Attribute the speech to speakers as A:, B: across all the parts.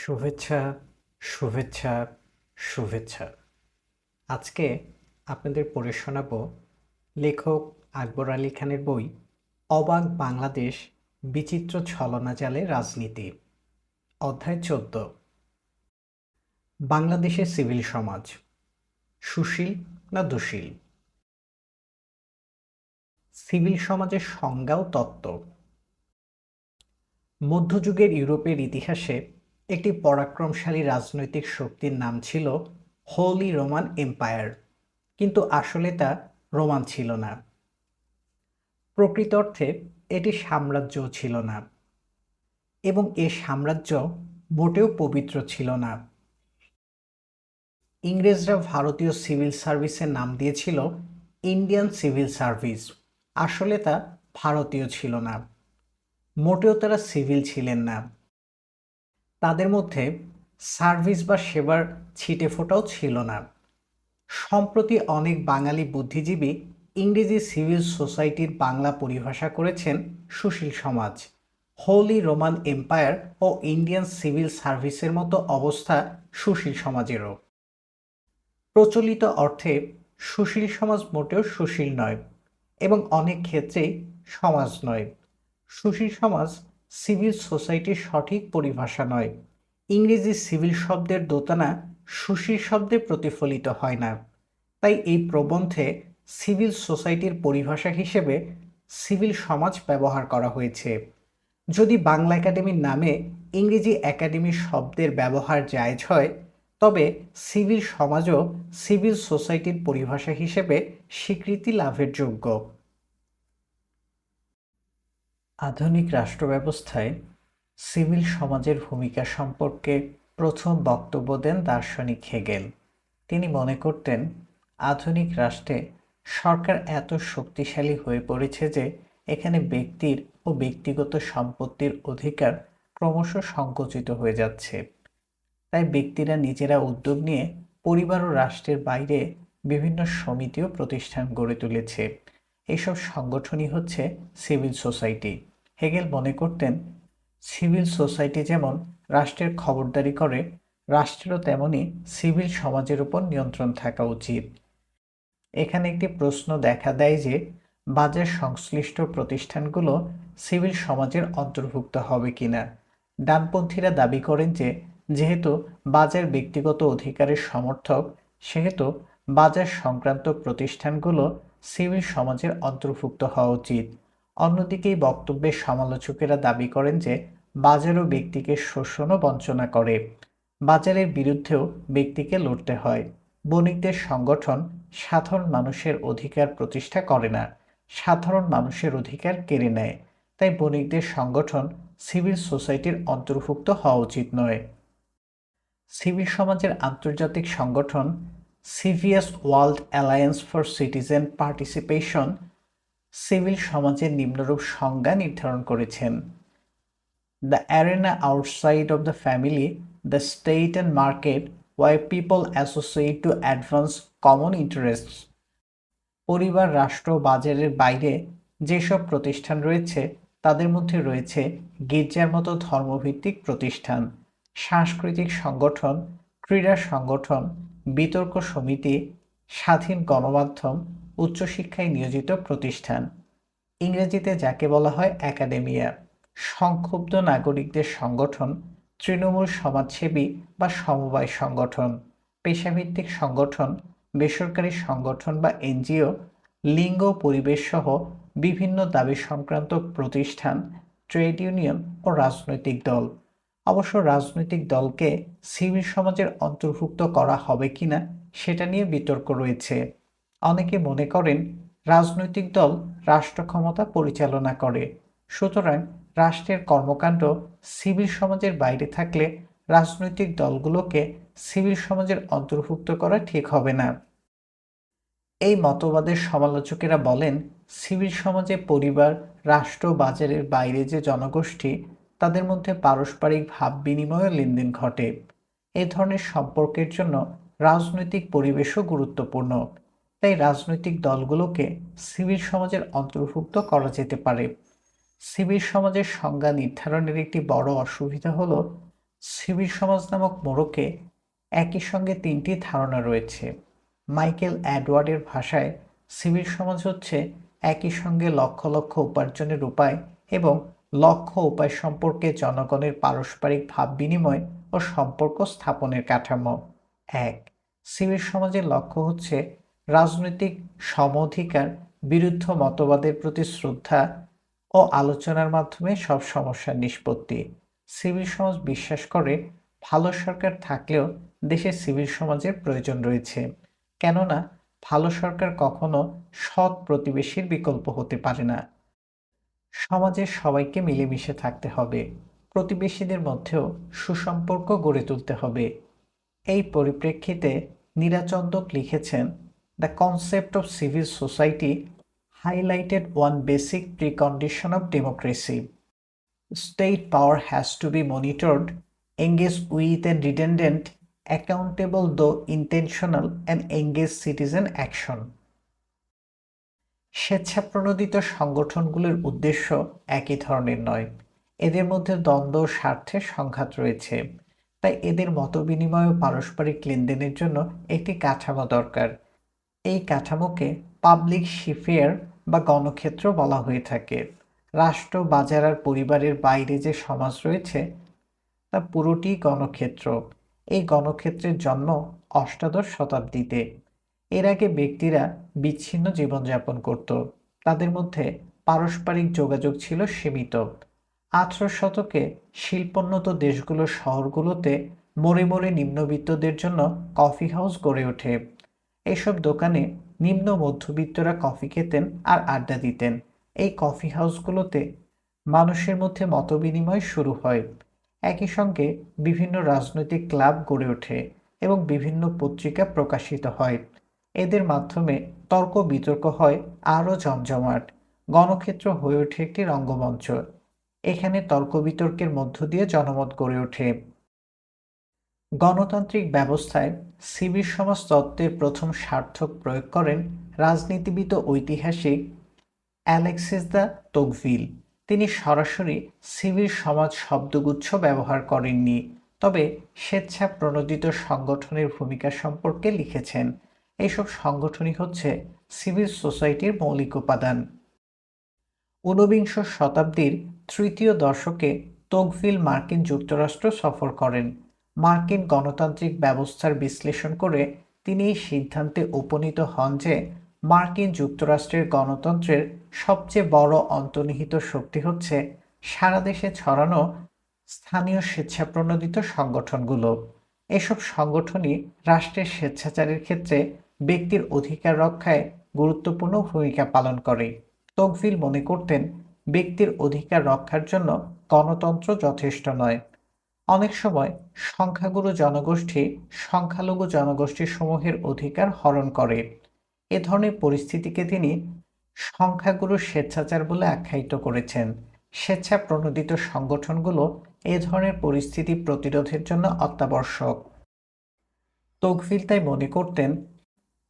A: শুভেচ্ছা, শুভেচ্ছা, শুভেচ্ছা। আজকে আপনাদের পড়ে শোনাব লেখক আকবর আলী খানের বই অবাক বাংলাদেশ বিচিত্র ছলনাজালে রাজনীতি। অধ্যায় ১৪। বাংলাদেশের সিভিল সমাজ সুশীল না দুশীল? সিভিল সমাজের সংজ্ঞা ও তত্ত্ব। মধ্যযুগের ইউরোপের ইতিহাসে একটি পরাক্রমশালী রাজনৈতিক শক্তির নাম ছিল হোলি রোমান এম্পায়ার, কিন্তু আসলে তা রোমান ছিল না। প্রকৃত অর্থে এটি সাম্রাজ্যও ছিল না, এবং এ সাম্রাজ্য মোটেও পবিত্র ছিল না। ইংরেজরা ভারতীয় সিভিল সার্ভিসের নাম দিয়েছিল ইন্ডিয়ান সিভিল সার্ভিস। আসলে তা ভারতীয় ছিল না, মোটেও তারা সিভিল ছিলেন না। তাদের মধ্যে সার্ভিস বা সেবার ছিটেফোঁটাও ছিল না। সম্প্রতি অনেক বাঙালি বুদ্ধিজীবী ইংরেজি সিভিল সোসাইটির বাংলা পরিভাষা করেছেন সুশীল সমাজ। হোলি রোমান এম্পায়ার ও ইন্ডিয়ান সিভিল সার্ভিসের মতো অবস্থা সুশীল সমাজেরও। প্রচলিত অর্থে সুশীল সমাজ মোটেও সুশীল নয়, এবং অনেক ক্ষেত্রেই সমাজ নয়। সুশীল সমাজ সিভিল সোসাইটির সঠিক পরিভাষা নয়। ইংরেজি সিভিল শব্দের দোটানা সুশীল শব্দে প্রতিফলিত হয় না। তাই এই প্রবন্ধে সিভিল সোসাইটির পরিভাষা হিসেবে সিভিল সমাজ ব্যবহার করা হয়েছে। যদি বাংলা একাডেমির নামে ইংরেজি একাডেমি শব্দের ব্যবহার জায়েজ হয়, তবে সিভিল সমাজও সিভিল সোসাইটির পরিভাষা হিসেবে স্বীকৃতি লাভের যোগ্য। আধুনিক রাষ্ট্র ব্যবস্থায় সিভিল সমাজের ভূমিকা সম্পর্কে প্রথম বক্তব্য দেন দার্শনিক হেগেল। তিনি মনে করতেন, আধুনিক রাষ্ট্রে সরকার এত শক্তিশালী হয়ে পড়েছে যে এখানে ব্যক্তির ও ব্যক্তিগত সম্পত্তির অধিকার ক্রমশ সংকুচিত হয়ে যাচ্ছে। তাই ব্যক্তিরা নিজেরা উদ্যোগ নিয়ে পরিবার ও রাষ্ট্রের বাইরে বিভিন্ন সমিতি ও প্রতিষ্ঠান গড়ে তুলেছে। এইসব সংগঠনই হচ্ছে সিভিল সোসাইটি। হেগেল মনে করতেন, সিভিল সোসাইটি যেমন রাষ্ট্রের খবরদারি করে, রাষ্ট্রেরও তেমনি সিভিল সমাজের উপর নিয়ন্ত্রণ থাকা উচিত। এখানে একটি প্রশ্ন দেখা দেয় যে বাজার সংশ্লিষ্ট প্রতিষ্ঠানগুলো সিভিল সমাজের অন্তর্ভুক্ত হবে কিনা। ডানপন্থীরা দাবি করেন যে যেহেতু বাজার ব্যক্তিগত অধিকারের সমর্থক, সেহেতু বাজার সংক্রান্ত প্রতিষ্ঠানগুলো সিভিল সমাজের অন্তর্ভুক্ত হওয়া উচিত। অন্যদিকে এই বক্তব্যের সমালোচকেরা দাবি করেন যে বাজারও ব্যক্তিকে শোষণ ও বঞ্চনা করে। বাজারের বিরুদ্ধেও ব্যক্তিকে লড়তে হয়। বণিকদের সংগঠন সাধারণ মানুষের অধিকার প্রতিষ্ঠা করে না, সাধারণ মানুষের অধিকার কেড়ে নেয়। তাই বণিকদের সংগঠন সিভিল সোসাইটির অন্তর্ভুক্ত হওয়া উচিত নয়। সিভিল সমাজের আন্তর্জাতিক সংগঠন CVS world alliance for citizen participation civil সমাজের নিম্নরূপ সংজ্ঞা নির্ধারণ করেছেন: the arena outside of the family, the state and market, where people associate to advance common interests। পরিবার, রাষ্ট্র, বাজারের বাইরে যেসব প্রতিষ্ঠান রয়েছে তাদের মধ্যে রয়েছে গির্জার মতো ধর্মভিত্তিক প্রতিষ্ঠান, সাংস্কৃতিক সংগঠন, ক্রীড়া সংগঠন, বিতর্ক সমিতি, স্বাধীন গণমাধ্যম, উচ্চশিক্ষায় নিয়োজিত প্রতিষ্ঠান, ইংরেজিতে যাকে বলা হয় একাডেমিয়া, সংক্ষুব্ধ নাগরিকদের সংগঠন, তৃণমূল সমাজসেবী বা সমবায় সংগঠন, পেশাভিত্তিক সংগঠন, বেসরকারি সংগঠন বা এনজিও, লিঙ্গ পরিবেশ সহ বিভিন্ন দাবি সংক্রান্ত প্রতিষ্ঠান, ট্রেড ইউনিয়ন ও রাজনৈতিক দল। অবশ্য রাজনৈতিক দলকে সিভিল সমাজের অন্তর্ভুক্ত করা হবে কিনা সেটা নিয়ে বিতর্ক রয়েছে। অনেকে মনে করেন রাজনৈতিক দল রাষ্ট্র ক্ষমতা পরিচালনা করে, সুতরাং রাষ্ট্রের কর্মকাণ্ড সিভিল সমাজের বাইরে থাকলে রাজনৈতিক দলগুলোকে সিভিল সমাজের অন্তর্ভুক্ত করা ঠিক হবে না। এই মতবাদের সমালোচকেরা বলেন, সিভিল সমাজে পরিবার, রাষ্ট্র, বাজারের বাইরে যে জনগোষ্ঠী, তাদের মধ্যে পারস্পরিক ভাব বিনিময় ও লেনদেন ঘটে। এই ধরনের সম্পর্কের জন্য রাজনৈতিক পরিবেশও গুরুত্বপূর্ণ। তাই রাজনৈতিক দলগুলোকে সিভিল সমাজের অন্তর্ভুক্ত করা যেতে পারে। সিভিল সমাজের সংজ্ঞা নির্ধারণের একটি বড় অসুবিধা হলো সিভিল সমাজ নামক মোড়কে একই সঙ্গে তিনটি ধারণা রয়েছে। মাইকেল এডওয়ার্ডের ভাষায় সিভিল সমাজ হচ্ছে একই সঙ্গে লক্ষ লক্ষ উপার্জনের উপায় এবং লক্ষ্য উপায় সম্পর্কে জনগণের পারস্পরিক ভাব বিনিময় ও সম্পর্ক স্থাপনের কাঠামো। এক, সিভিল সমাজের লক্ষ্য হচ্ছে রাজনৈতিক সমঅধিকার, বিরুদ্ধ মতবাদের প্রতি শ্রদ্ধা ও আলোচনার মাধ্যমে সব সমস্যার নিষ্পত্তি। সিভিল সমাজ বিশ্বাস করে ভালো সরকার থাকলেও দেশে সিভিল সমাজের প্রয়োজন রয়েছে, কেননা ভালো সরকার কখনো সৎ প্রতিবেশীর বিকল্প হতে পারে না। সমাজের সবাইকে মিলেমিশে থাকতে হবে, প্রতিবেশীদের মধ্যেও সুসম্পর্ক গড়ে তুলতে হবে। এই পরিপ্রেক্ষিতে নীরাচন্দক লিখেছেন, the concept of civil society highlighted one basic precondition of democracy. State power has to be monitored, engaged with and redundant, accountable though intentional, and engage citizen action. স্বেচ্ছাপ্রণোদিত সংগঠনগুলোর উদ্দেশ্য একই ধরনের নয়, এদের মধ্যে দ্বন্দ্ব ও স্বার্থের সংঘাত রয়েছে, তাই এদের মতবিনিময় ও পারস্পরিক লেনদেনের জন্য একটি কাঠামো দরকার। এই কাঠামোকে পাবলিক স্ফিয়ার বা গণক্ষেত্র বলা হয়ে থাকে। রাষ্ট্র, বাজার আর পরিবারের বাইরে যে সমাজ রয়েছে তা পুরোটি গণক্ষেত্র। এই গণক্ষেত্রের জন্ম অষ্টাদশ শতাব্দীতে। এর আগে ব্যক্তিরা বিচ্ছিন্ন জীবনযাপন করত, তাদের মধ্যে পারস্পরিক যোগাযোগ ছিল সীমিত। 18 শতকে শিল্পোন্নত দেশগুলোর শহরগুলোতে মোড়ে মোড়ে নিম্নবিত্তদের জন্য কফি হাউস গড়ে ওঠে। এইসব দোকানে নিম্ন মধ্যবিত্তরা কফি খেতেন আর আড্ডা দিতেন। এই কফি হাউসগুলোতে মানুষের মধ্যে মতবিনিময় শুরু হয়। একই সঙ্গে বিভিন্ন রাজনৈতিক ক্লাব গড়ে ওঠে এবং বিভিন্ন পত্রিকা প্রকাশিত হয়। এদের মাধ্যমে তর্ক বিতর্ক হয় আরও জমজমাট। গণক্ষেত্র হয়ে ওঠে একটি রঙ্গমঞ্চ। এখানে তর্ক বিতর্কের মধ্য দিয়ে জনমত গড়ে ওঠে। গণতান্ত্রিক ব্যবস্থায় সিভিল সমাজ তত্ত্বের প্রথম সার্থক প্রয়োগ করেন রাজনীতিবিদ ও ঐতিহাসিক অ্যালেক্সিস দ্য তোকভিল। তিনি সরাসরি সিভিল সমাজ শব্দগুচ্ছ ব্যবহার করেননি, তবে স্বেচ্ছা প্রণোদিত সংগঠনের ভূমিকা সম্পর্কে লিখেছেন। এইসব সংগঠনই হচ্ছে সিভিল সোসাইটির মৌলিক উপাদান। ঊনবিংশ শতাব্দীর তৃতীয় দশকে তোকভিল মার্কিন যুক্তরাষ্ট্র সফর করেন। মার্কিন গণতান্ত্রিক ব্যবস্থার বিশ্লেষণ করে তিনি এই সিদ্ধান্তে উপনীত হন যে মার্কিন যুক্তরাষ্ট্রের গণতন্ত্রের সবচেয়ে বড় অন্তর্নিহিত শক্তি হচ্ছে সারা দেশে ছড়ানো স্থানীয় স্বেচ্ছাপ্রণোদিত সংগঠনগুলো। এসব সংগঠনই রাষ্ট্রের স্বেচ্ছাচারের ক্ষেত্রে ব্যক্তির অধিকার রক্ষায় গুরুত্বপূর্ণ ভূমিকা পালন করে। তোকভিল মনে করতেন ব্যক্তির অধিকার রক্ষার জন্য গণতন্ত্র যথেষ্ট নয়। অনেক সময় সংখ্যাগুরু জনগোষ্ঠী সংখ্যালঘু জনগোষ্ঠী সমূহের অধিকার হরণ করে। এ ধরনের পরিস্থিতিকে তিনি সংখ্যাগুরু স্বেচ্ছাচার বলে আখ্যায়িত করেছেন। স্বেচ্ছা প্রণোদিত সংগঠনগুলো এ ধরনের পরিস্থিতি প্রতিরোধের জন্য অত্যাবশ্যক। তোকভিল তাই মনে করতেন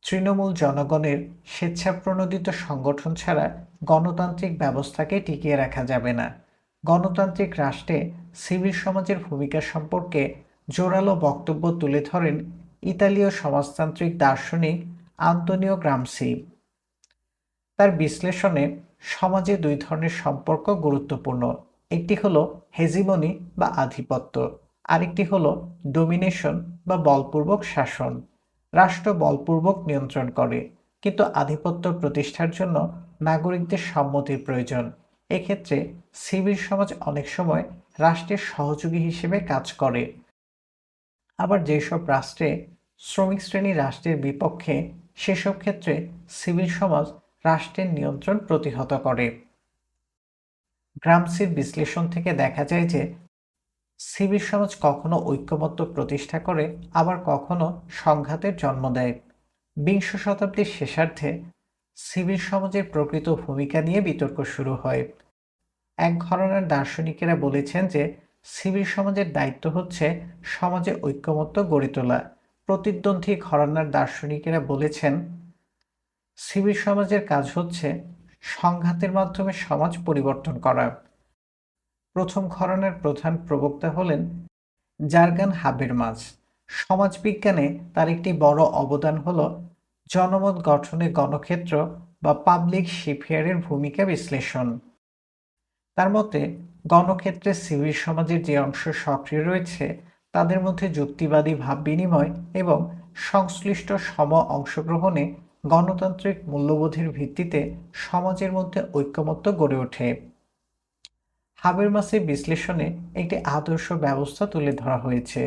A: তৃণমূল জনগণের স্বেচ্ছাপ্রণোদিত সংগঠন ছাড়া গণতান্ত্রিক ব্যবস্থাকে টিকিয়ে রাখা যাবে না। গণতান্ত্রিক রাষ্ট্রে সিভিল সমাজের ভূমিকা সম্পর্কে জোরালো বক্তব্য তুলে ধরেন ইতালীয় সমাজতান্ত্রিক দার্শনিক আন্তোনিও গ্রামসি। তার বিশ্লেষণে সমাজে দুই ধরনের সম্পর্ক গুরুত্বপূর্ণ। একটি হলো হেজিমনি বা আধিপত্য, আরেকটি হলো ডোমিনেশন বা বলপূর্বক শাসন। রাষ্ট্র বলপূর্বক নিয়ন্ত্রণ করে, কিন্তু আধিপত্য প্রতিষ্ঠার জন্য নাগরিকদের সম্মতির প্রয়োজন। এক্ষেত্রে সিভিল সমাজ অনেক সময় রাষ্ট্রের সহযোগী হিসেবে কাজ করে। আবার যেসব রাষ্ট্রে শ্রমিক শ্রেণী রাষ্ট্রের বিপক্ষে, সেসব ক্ষেত্রে সিভিল সমাজ রাষ্ট্রের নিয়ন্ত্রণ প্রতিহত করে। গ্রামসির বিশ্লেষণ থেকে দেখা যায় যে সিভিল সমাজ কখনো ঐক্যমত্য প্রতিষ্ঠা করে, আবার কখনো সংঘাতের জন্ম দেয়। বিংশ শতাব্দীর শেষার্ধে সিভিল সমাজের প্রকৃত ভূমিকা নিয়ে বিতর্ক শুরু হয়। এক ঘরানার দার্শনিকেরা বলেছেন যে সিভিল সমাজের দায়িত্ব হচ্ছে সমাজে ঐক্যমত্য গড়ে তোলা। প্রতিদ্বন্দ্বী ঘরানার দার্শনিকেরা বলেছেন সিভিল সমাজের কাজ হচ্ছে সংঘাতের মাধ্যমে সমাজ পরিবর্তন করা। প্রথম ঘরানার প্রধান প্রবক্তা হলেন জার্গান হাবেরমাস। সমাজবিজ্ঞানে তার একটি বড় অবদান হল জনমত গঠনে গণক্ষেত্র বা পাবলিক স্ফিয়ারের ভূমিকা বিশ্লেষণ। তার মতে গণক্ষেত্রে সিভিল সমাজের যে অংশ সক্রিয় রয়েছে তাদের মধ্যে যুক্তিবাদী ভাব বিনিময় এবং সংশ্লিষ্ট সম অংশগ্রহণে গণতান্ত্রিক মূল্যবোধের ভিত্তিতে সমাজের মধ্যে ঐকমত্য গড়ে ওঠে। হাবেরমাসের বিশ্লেষণে একটি আদর্শ ব্যবস্থা তুলে ধরা হয়েছে।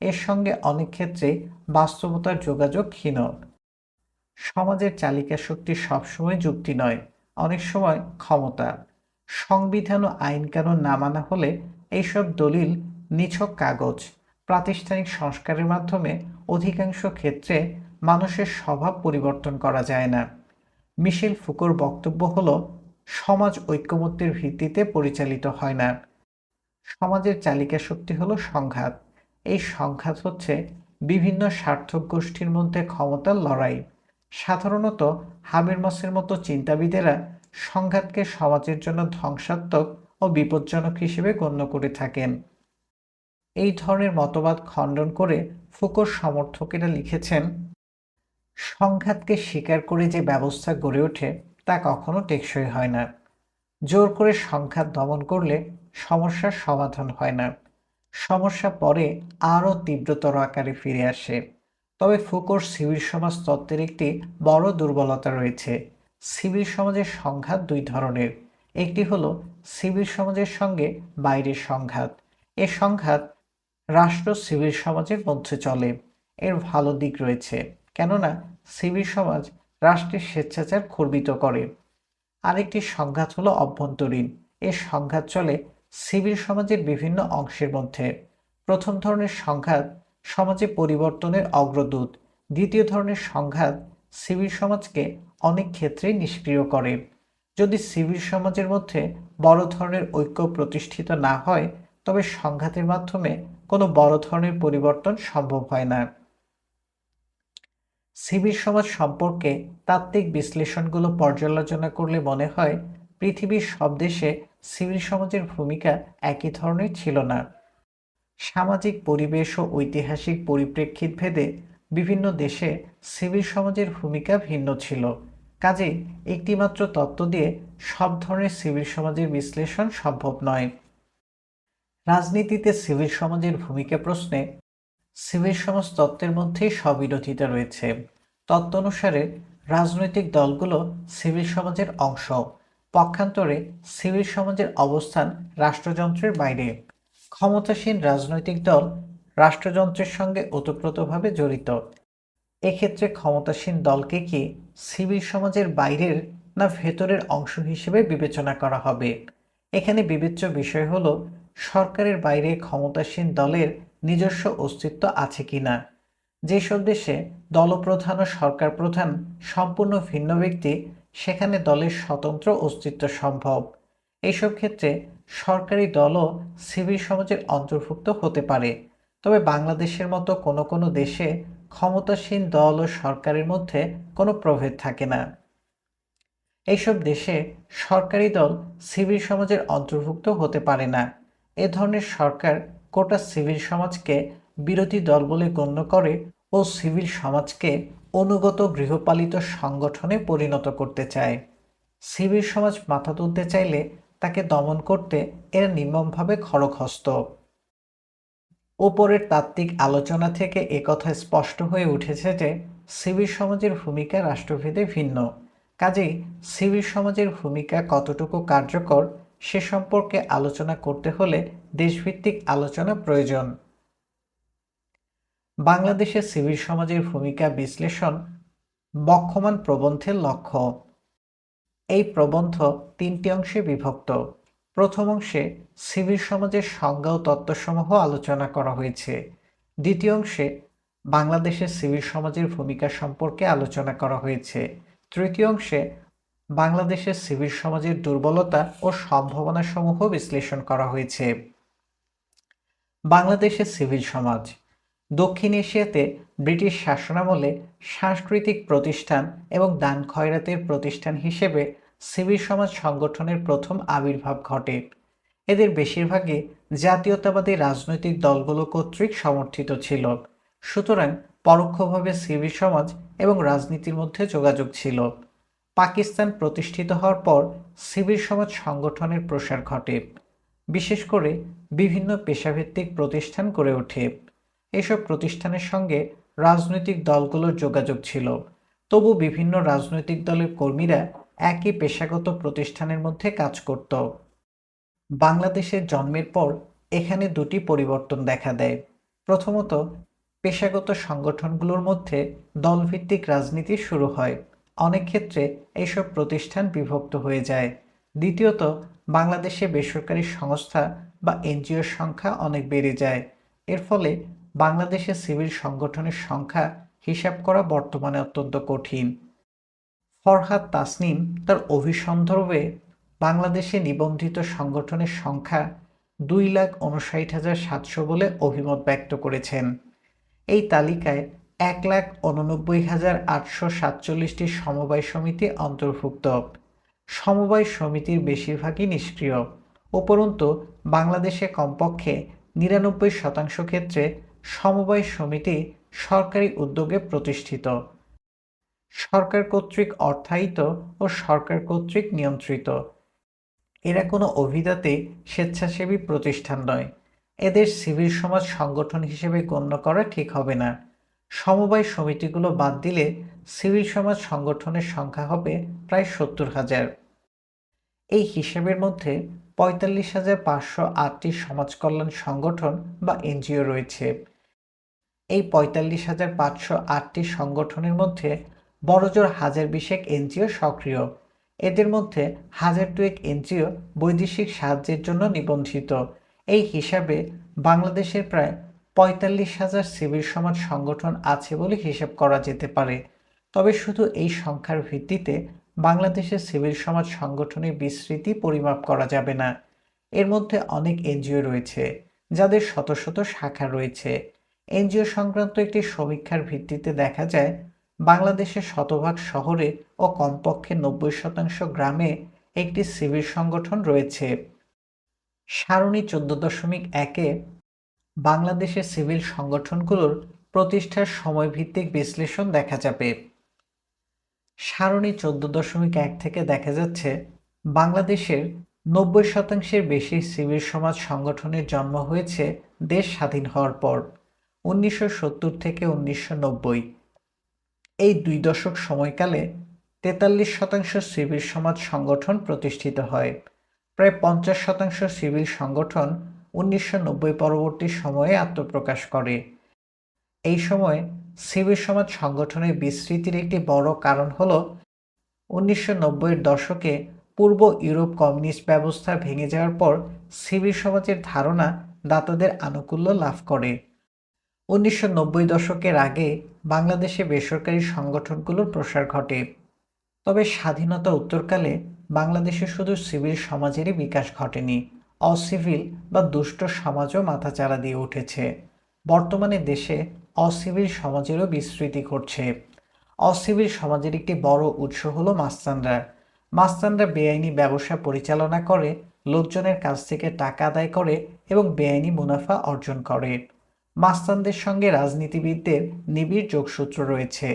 A: এর সঙ্গে অনেক ক্ষেত্রে বাস্তবতার যোগাযোগ ক্ষীণ। সমাজের চালিকা শক্তি সবসময় যুক্তি নয়, অনেক সময় ক্ষমতা। সংবিধান ও আইনকানুন না মানা হলে এইসব দলিল নিছক কাগজ। প্রাতিষ্ঠানিক সংস্কারের মাধ্যমে অধিকাংশ ক্ষেত্রে মানুষের স্বভাব পরিবর্তন করা যায় না। মিশেল ফুকোর বক্তব্য হল, সমাজ ঐকমত্যের ভিত্তিতে পরিচালিত হয় না। সমাজের চালিকা শক্তি হলো সংঘাত। এই সংঘাত হচ্ছে বিভিন্ন স্বার্থক গোষ্ঠীর মধ্যে ক্ষমতার লড়াই। সাধারণত হাবেরমাসের মতো চিন্তাবিদেরা সংঘাতকে সমাজের জন্য ধ্বংসাত্মক ও বিপজ্জনক হিসেবে গণ্য করে থাকেন। এই ধরনের মতবাদ খণ্ডন করে ফুকোর সমর্থকেরা লিখেছেন, সংঘাতকে স্বীকার করে যে ব্যবস্থা গড়ে ওঠে তা কখনো টেকসই হয় না। জোর করে সংঘাত দমন করলে সমস্যার সমাধান হয় না, সমস্যা পরে আরও তীব্রতর আকারে ফিরে আসে। তবে ফুকোর সিভিল সমাজ তত্ত্বের একটি বড় দুর্বলতা রয়েছে। সিভিল সমাজের সংঘাত দুই ধরনের। একটি হলো সিভিল সমাজের সঙ্গে বাইরের সংঘাত। এ সংঘাত রাষ্ট্র সিভিল সমাজের মধ্যে চলে। এর ভালো দিক রয়েছে, কেননা সিভিল সমাজ রাষ্ট্রের স্বেচ্ছাচার খর্বিত করে। আরেকটি সংঘাত হলো অভ্যন্তরীণ। এর সংঘাত চলে সিভিল সমাজের বিভিন্ন অংশের মধ্যে। প্রথম ধরনের সংঘাত সমাজে পরিবর্তনের অগ্রদূত। দ্বিতীয় ধরনের সংঘাত সিভিল সমাজকে অনেক ক্ষেত্রেই নিষ্ক্রিয় করে। যদি সিভিল সমাজের মধ্যে বড় ধরনের ঐক্য প্রতিষ্ঠিত না হয় তবে সংঘাতের মাধ্যমে কোনো বড় ধরনের পরিবর্তন সম্ভব হয় না। সিভিল সমাজ সম্পর্কে তাত্ত্বিক বিশ্লেষণগুলো পর্যালোচনা করলে মনে হয় পৃথিবীর সব দেশে সিভিল সমাজের ভূমিকা একই ধরনের ছিল না। সামাজিক পরিবেশ ও ঐতিহাসিক পরিপ্রেক্ষিত ভেদে বিভিন্ন দেশে সিভিল সমাজের ভূমিকা ভিন্ন ছিল। কাজেই একটিমাত্র তত্ত্ব দিয়ে সব ধরনের সিভিল সমাজের বিশ্লেষণ সম্ভব নয়। রাজনীতিতে সিভিল সমাজের ভূমিকা প্রশ্নে সিভিল সমাজ তত্ত্বের মধ্যেই স্ববিরোধিতা রয়েছে। তত্ত্ব অনুসারে রাজনৈতিক দলগুলো সিভিল সমাজের অংশ। পক্ষান্তরে সিভিল সমাজের অবস্থান রাষ্ট্রযন্ত্রের বাইরে। ক্ষমতাসীন রাজনৈতিক দল রাষ্ট্রযন্ত্রের সঙ্গে ওতপ্রোতভাবে জড়িত। এক্ষেত্রে ক্ষমতাসীন দলকে কি সিভিল সমাজের বাইরের না ভেতরের অংশ হিসেবে বিবেচনা করা হবে? এখানে বিবেচ্য বিষয় হল সরকারের বাইরে ক্ষমতাসীন দলের নিজস্ব অস্তিত্ব আছে কিনা। যেসব দেশে দলপ্রধান ও সরকার প্রধান সম্পূর্ণ ভিন্ন ব্যক্তি, সেখানে দলের স্বতন্ত্র অস্তিত্ব সম্ভব। এইসব ক্ষেত্রে সরকারি দলও সিভিল সমাজের অন্তর্ভুক্ত হতে পারে। তবে বাংলাদেশের মতো কোনো কোনো দেশে ক্ষমতাসীন দল ও সরকারের মধ্যে কোনো প্রভেদ থাকে না। এইসব দেশে সরকারি দল সিভিল সমাজের অন্তর্ভুক্ত হতে পারে না। এ ধরনের সরকার গোটা সিভিল সমাজকে বিরোধী দল বলে গণ্য করে ও সিভিল সমাজকে অনুগত গৃহপালিত সংগঠনে পরিণত করতে চায়। সিভিল সমাজ মাথা তুলতে চাইলে তাকে দমন করতে এরা নির্মমভাবে খড়গহস্ত। ওপরের তাত্ত্বিক আলোচনা থেকে একথা স্পষ্ট হয়ে উঠেছে যে সিভিল সমাজের ভূমিকা রাষ্ট্রভেদে ভিন্ন। কাজেই সিভিল সমাজের ভূমিকা কতটুকু কার্যকর সে সম্পর্কে আলোচনা করতে হলে দেশভিত্তিক আলোচনা প্রয়োজন। বাংলাদেশের সিভিল সমাজের ভূমিকা বিশ্লেষণ বক্ষমান প্রবন্ধের লক্ষ্য। এই প্রবন্ধ তিনটি অংশে বিভক্ত। প্রথম অংশে সিভিল সমাজের সংজ্ঞা ও তত্ত্বসমূহ আলোচনা করা হয়েছে। দ্বিতীয় অংশে বাংলাদেশের সিভিল সমাজের ভূমিকা সম্পর্কে আলোচনা করা হয়েছে। তৃতীয় অংশে বাংলাদেশের সিভিল সমাজের দুর্বলতা ও সম্ভাবনাসমূহ বিশ্লেষণ করা হয়েছে। বাংলাদেশের সিভিল সমাজ দক্ষিণ এশিয়াতে ব্রিটিশ শাসনামলে সাংস্কৃতিক প্রতিষ্ঠান এবং দান খয়রাতের প্রতিষ্ঠান হিসেবে সিভিল সমাজ সংগঠনের প্রথম আবির্ভাব ঘটে। এদের বেশিরভাগই জাতীয়তাবাদী রাজনৈতিক দলগুলো কর্তৃক সমর্থিত ছিল, সুতরাং পরোক্ষভাবে সিভিল সমাজ এবং রাজনীতির মধ্যে যোগাযোগ ছিল। পাকিস্তান প্রতিষ্ঠিত হওয়ার পর সিভিল সমাজ সংগঠনের প্রসার ঘটে, বিশেষ করে বিভিন্ন পেশাভিত্তিক প্রতিষ্ঠান গড়ে ওঠে। এসব প্রতিষ্ঠানের সঙ্গে রাজনৈতিক দলগুলোর যোগাযোগ ছিল, তবু বিভিন্ন রাজনৈতিক দলের কর্মীরা একই পেশাগত প্রতিষ্ঠানের মধ্যে কাজ করত। বাংলাদেশের জন্মের পর এখানে দুটি পরিবর্তন দেখা দেয়। প্রথমত, পেশাগত সংগঠনগুলোর মধ্যে দলভিত্তিক রাজনীতি শুরু হয়। অনেক ক্ষেত্রে এইসব প্রতিষ্ঠান বিভক্ত হয়ে যায়। দ্বিতীয়ত, বাংলাদেশে বেসরকারি সংস্থা বা এনজিওর সংখ্যা অনেক বেড়ে যায়। এর ফলে বাংলাদেশে সিভিল সংগঠনের সংখ্যা হিসাব করা বর্তমানে অত্যন্ত কঠিন। ফরহাদ তাসনিম তার অভিসন্দর্ভে বাংলাদেশে নিবন্ধিত সংগঠনের সংখ্যা 2,59,700 বলে অভিমত ব্যক্ত করেছেন। এই তালিকায় 1,89,847টি সমবায় সমিতি অন্তর্ভুক্ত। সমবায় সমিতির বেশিরভাগই নিষ্ক্রিয়। উপরন্তু বাংলাদেশে কমপক্ষে 99% ক্ষেত্রে সমবায় সমিতি সরকারি উদ্যোগে প্রতিষ্ঠিত, সরকার কর্তৃক অর্থায়িত ও সরকার কর্তৃক নিয়ন্ত্রিত। এরা কোনো অভিজাতে স্বেচ্ছাসেবী প্রতিষ্ঠান নয়। এদের সিভিল সমাজ সংগঠন হিসেবে গণ্য করা ঠিক হবে না। সমবায় সমিতিগুলো বাদ দিলে সিভিল সমাজ সংগঠনের সংখ্যা হবে প্রায় 70,000। এই হিসেবের মধ্যে 45,508টি সমাজ কল্যাণ সংগঠন বা এনজিও রয়েছে। এই 45,508টি সংগঠনের মধ্যে বড়জোর 1,020 এনজিও সক্রিয়। এদের মধ্যে 1,002 এনজিও বৈদেশিক সাহায্যের জন্য নিবন্ধিত। এই হিসাবে বাংলাদেশের প্রায় 45,000 সিভিল সমাজ সংগঠন আছে বলে হিসাব করা যেতে পারে। তবে শুধু এই সংখ্যার ভিত্তিতে বাংলাদেশের সিভিল সমাজ সংগঠনের বিস্তৃতি পরিমাপ করা যাবে না। এর মধ্যে অনেক এনজিও রয়েছে যাদের শত শত শাখা রয়েছে। এনজিও সংক্রান্ত একটি সমীক্ষার ভিত্তিতে দেখা যায় বাংলাদেশের শতভাগ শহরে ও কমপক্ষে 90% গ্রামে একটি সিভিল সংগঠন রয়েছে। সারণী 14.1-এ বাংলাদেশের সিভিল সংগঠনগুলোর প্রতিষ্ঠার সময়ভিত্তিক বিশ্লেষণ দেখা যাবে। সারণী 14.1 থেকে দেখা যাচ্ছে বাংলাদেশের 90%-এর বেশি সিভিল সমাজ সংগঠনের জন্ম হয়েছে দেশ স্বাধীন হওয়ার পর, 1970 থেকে 1990। এই 2 দশক সময়কালে 43% সিভিল সমাজ সংগঠন প্রতিষ্ঠিত হয়। প্রায় 50% সিভিল সংগঠন 1990 পরবর্তী সময়ে আত্মপ্রকাশ করে। এই সময়ে সিভিল সমাজ সংগঠনের বিস্তৃতির একটি বড় কারণ হল 1990-এর দশকে পূর্ব ইউরোপ কমিউনিস্ট ব্যবস্থা ভেঙে যাওয়ার পর সিভিল সমাজের ধারণা দাতাদের আনুকূল্য লাভ করে। 1990 দশকের আগে বাংলাদেশে বেসরকারি সংগঠনগুলোর প্রসার ঘটে। তবে স্বাধীনতা উত্তরকালে বাংলাদেশে শুধু সিভিল সমাজেরই বিকাশ ঘটেনি, অসিভিল বা দুষ্ট সমাজও মাথাচাড়া দিয়ে উঠেছে। বর্তমানে দেশে অসিভিল সমাজেরও বিস্তৃতি ঘটছে। অসিভিল সমাজের একটি বড় উৎস হলো মাস্তানরা। মাস্তানরা বেআইনি ব্যবসা পরিচালনা করে, লোকজনের কাছ থেকে টাকা আদায় করে এবং বেআইনি মুনাফা অর্জন করে। মাস্তানদের সঙ্গে রাজনীতিবিদদের নিবিড় যোগসূত্র রয়েছে।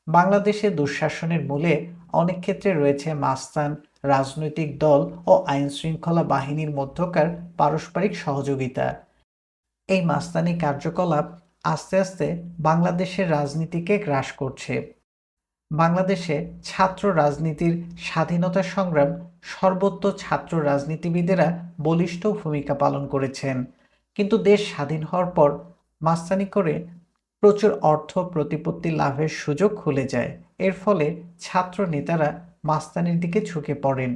A: বাংলাদেশে দুঃশাসনের মূলে অনেক ক্ষেত্রে রয়েছে মাস্তান, রাজনৈতিক দল ও আইনশৃঙ্খলা বাহিনীর মধ্যকার পারস্পরিক সহযোগিতা। এই মাস্তানি কার্যকলাপ আস্তে আস্তে বাংলাদেশের রাজনীতিকে গ্রাস করছে। বাংলাদেশে ছাত্র রাজনীতির স্বাধীনতা সংগ্রাম সর্বত্র ছাত্র রাজনীতিবিদেরা বলিষ্ঠ ভূমিকা পালন করেছেন। কিন্তু দেশ স্বাধীন হওয়ার পর মাস্তানি করে প্রচুর অর্থ প্রতিপত্তি লাভের সুযোগ খুলে যায়। এর ফলে ছাত্র নেতারা মাস্তানির দিকে ঝুঁকে পড়েন।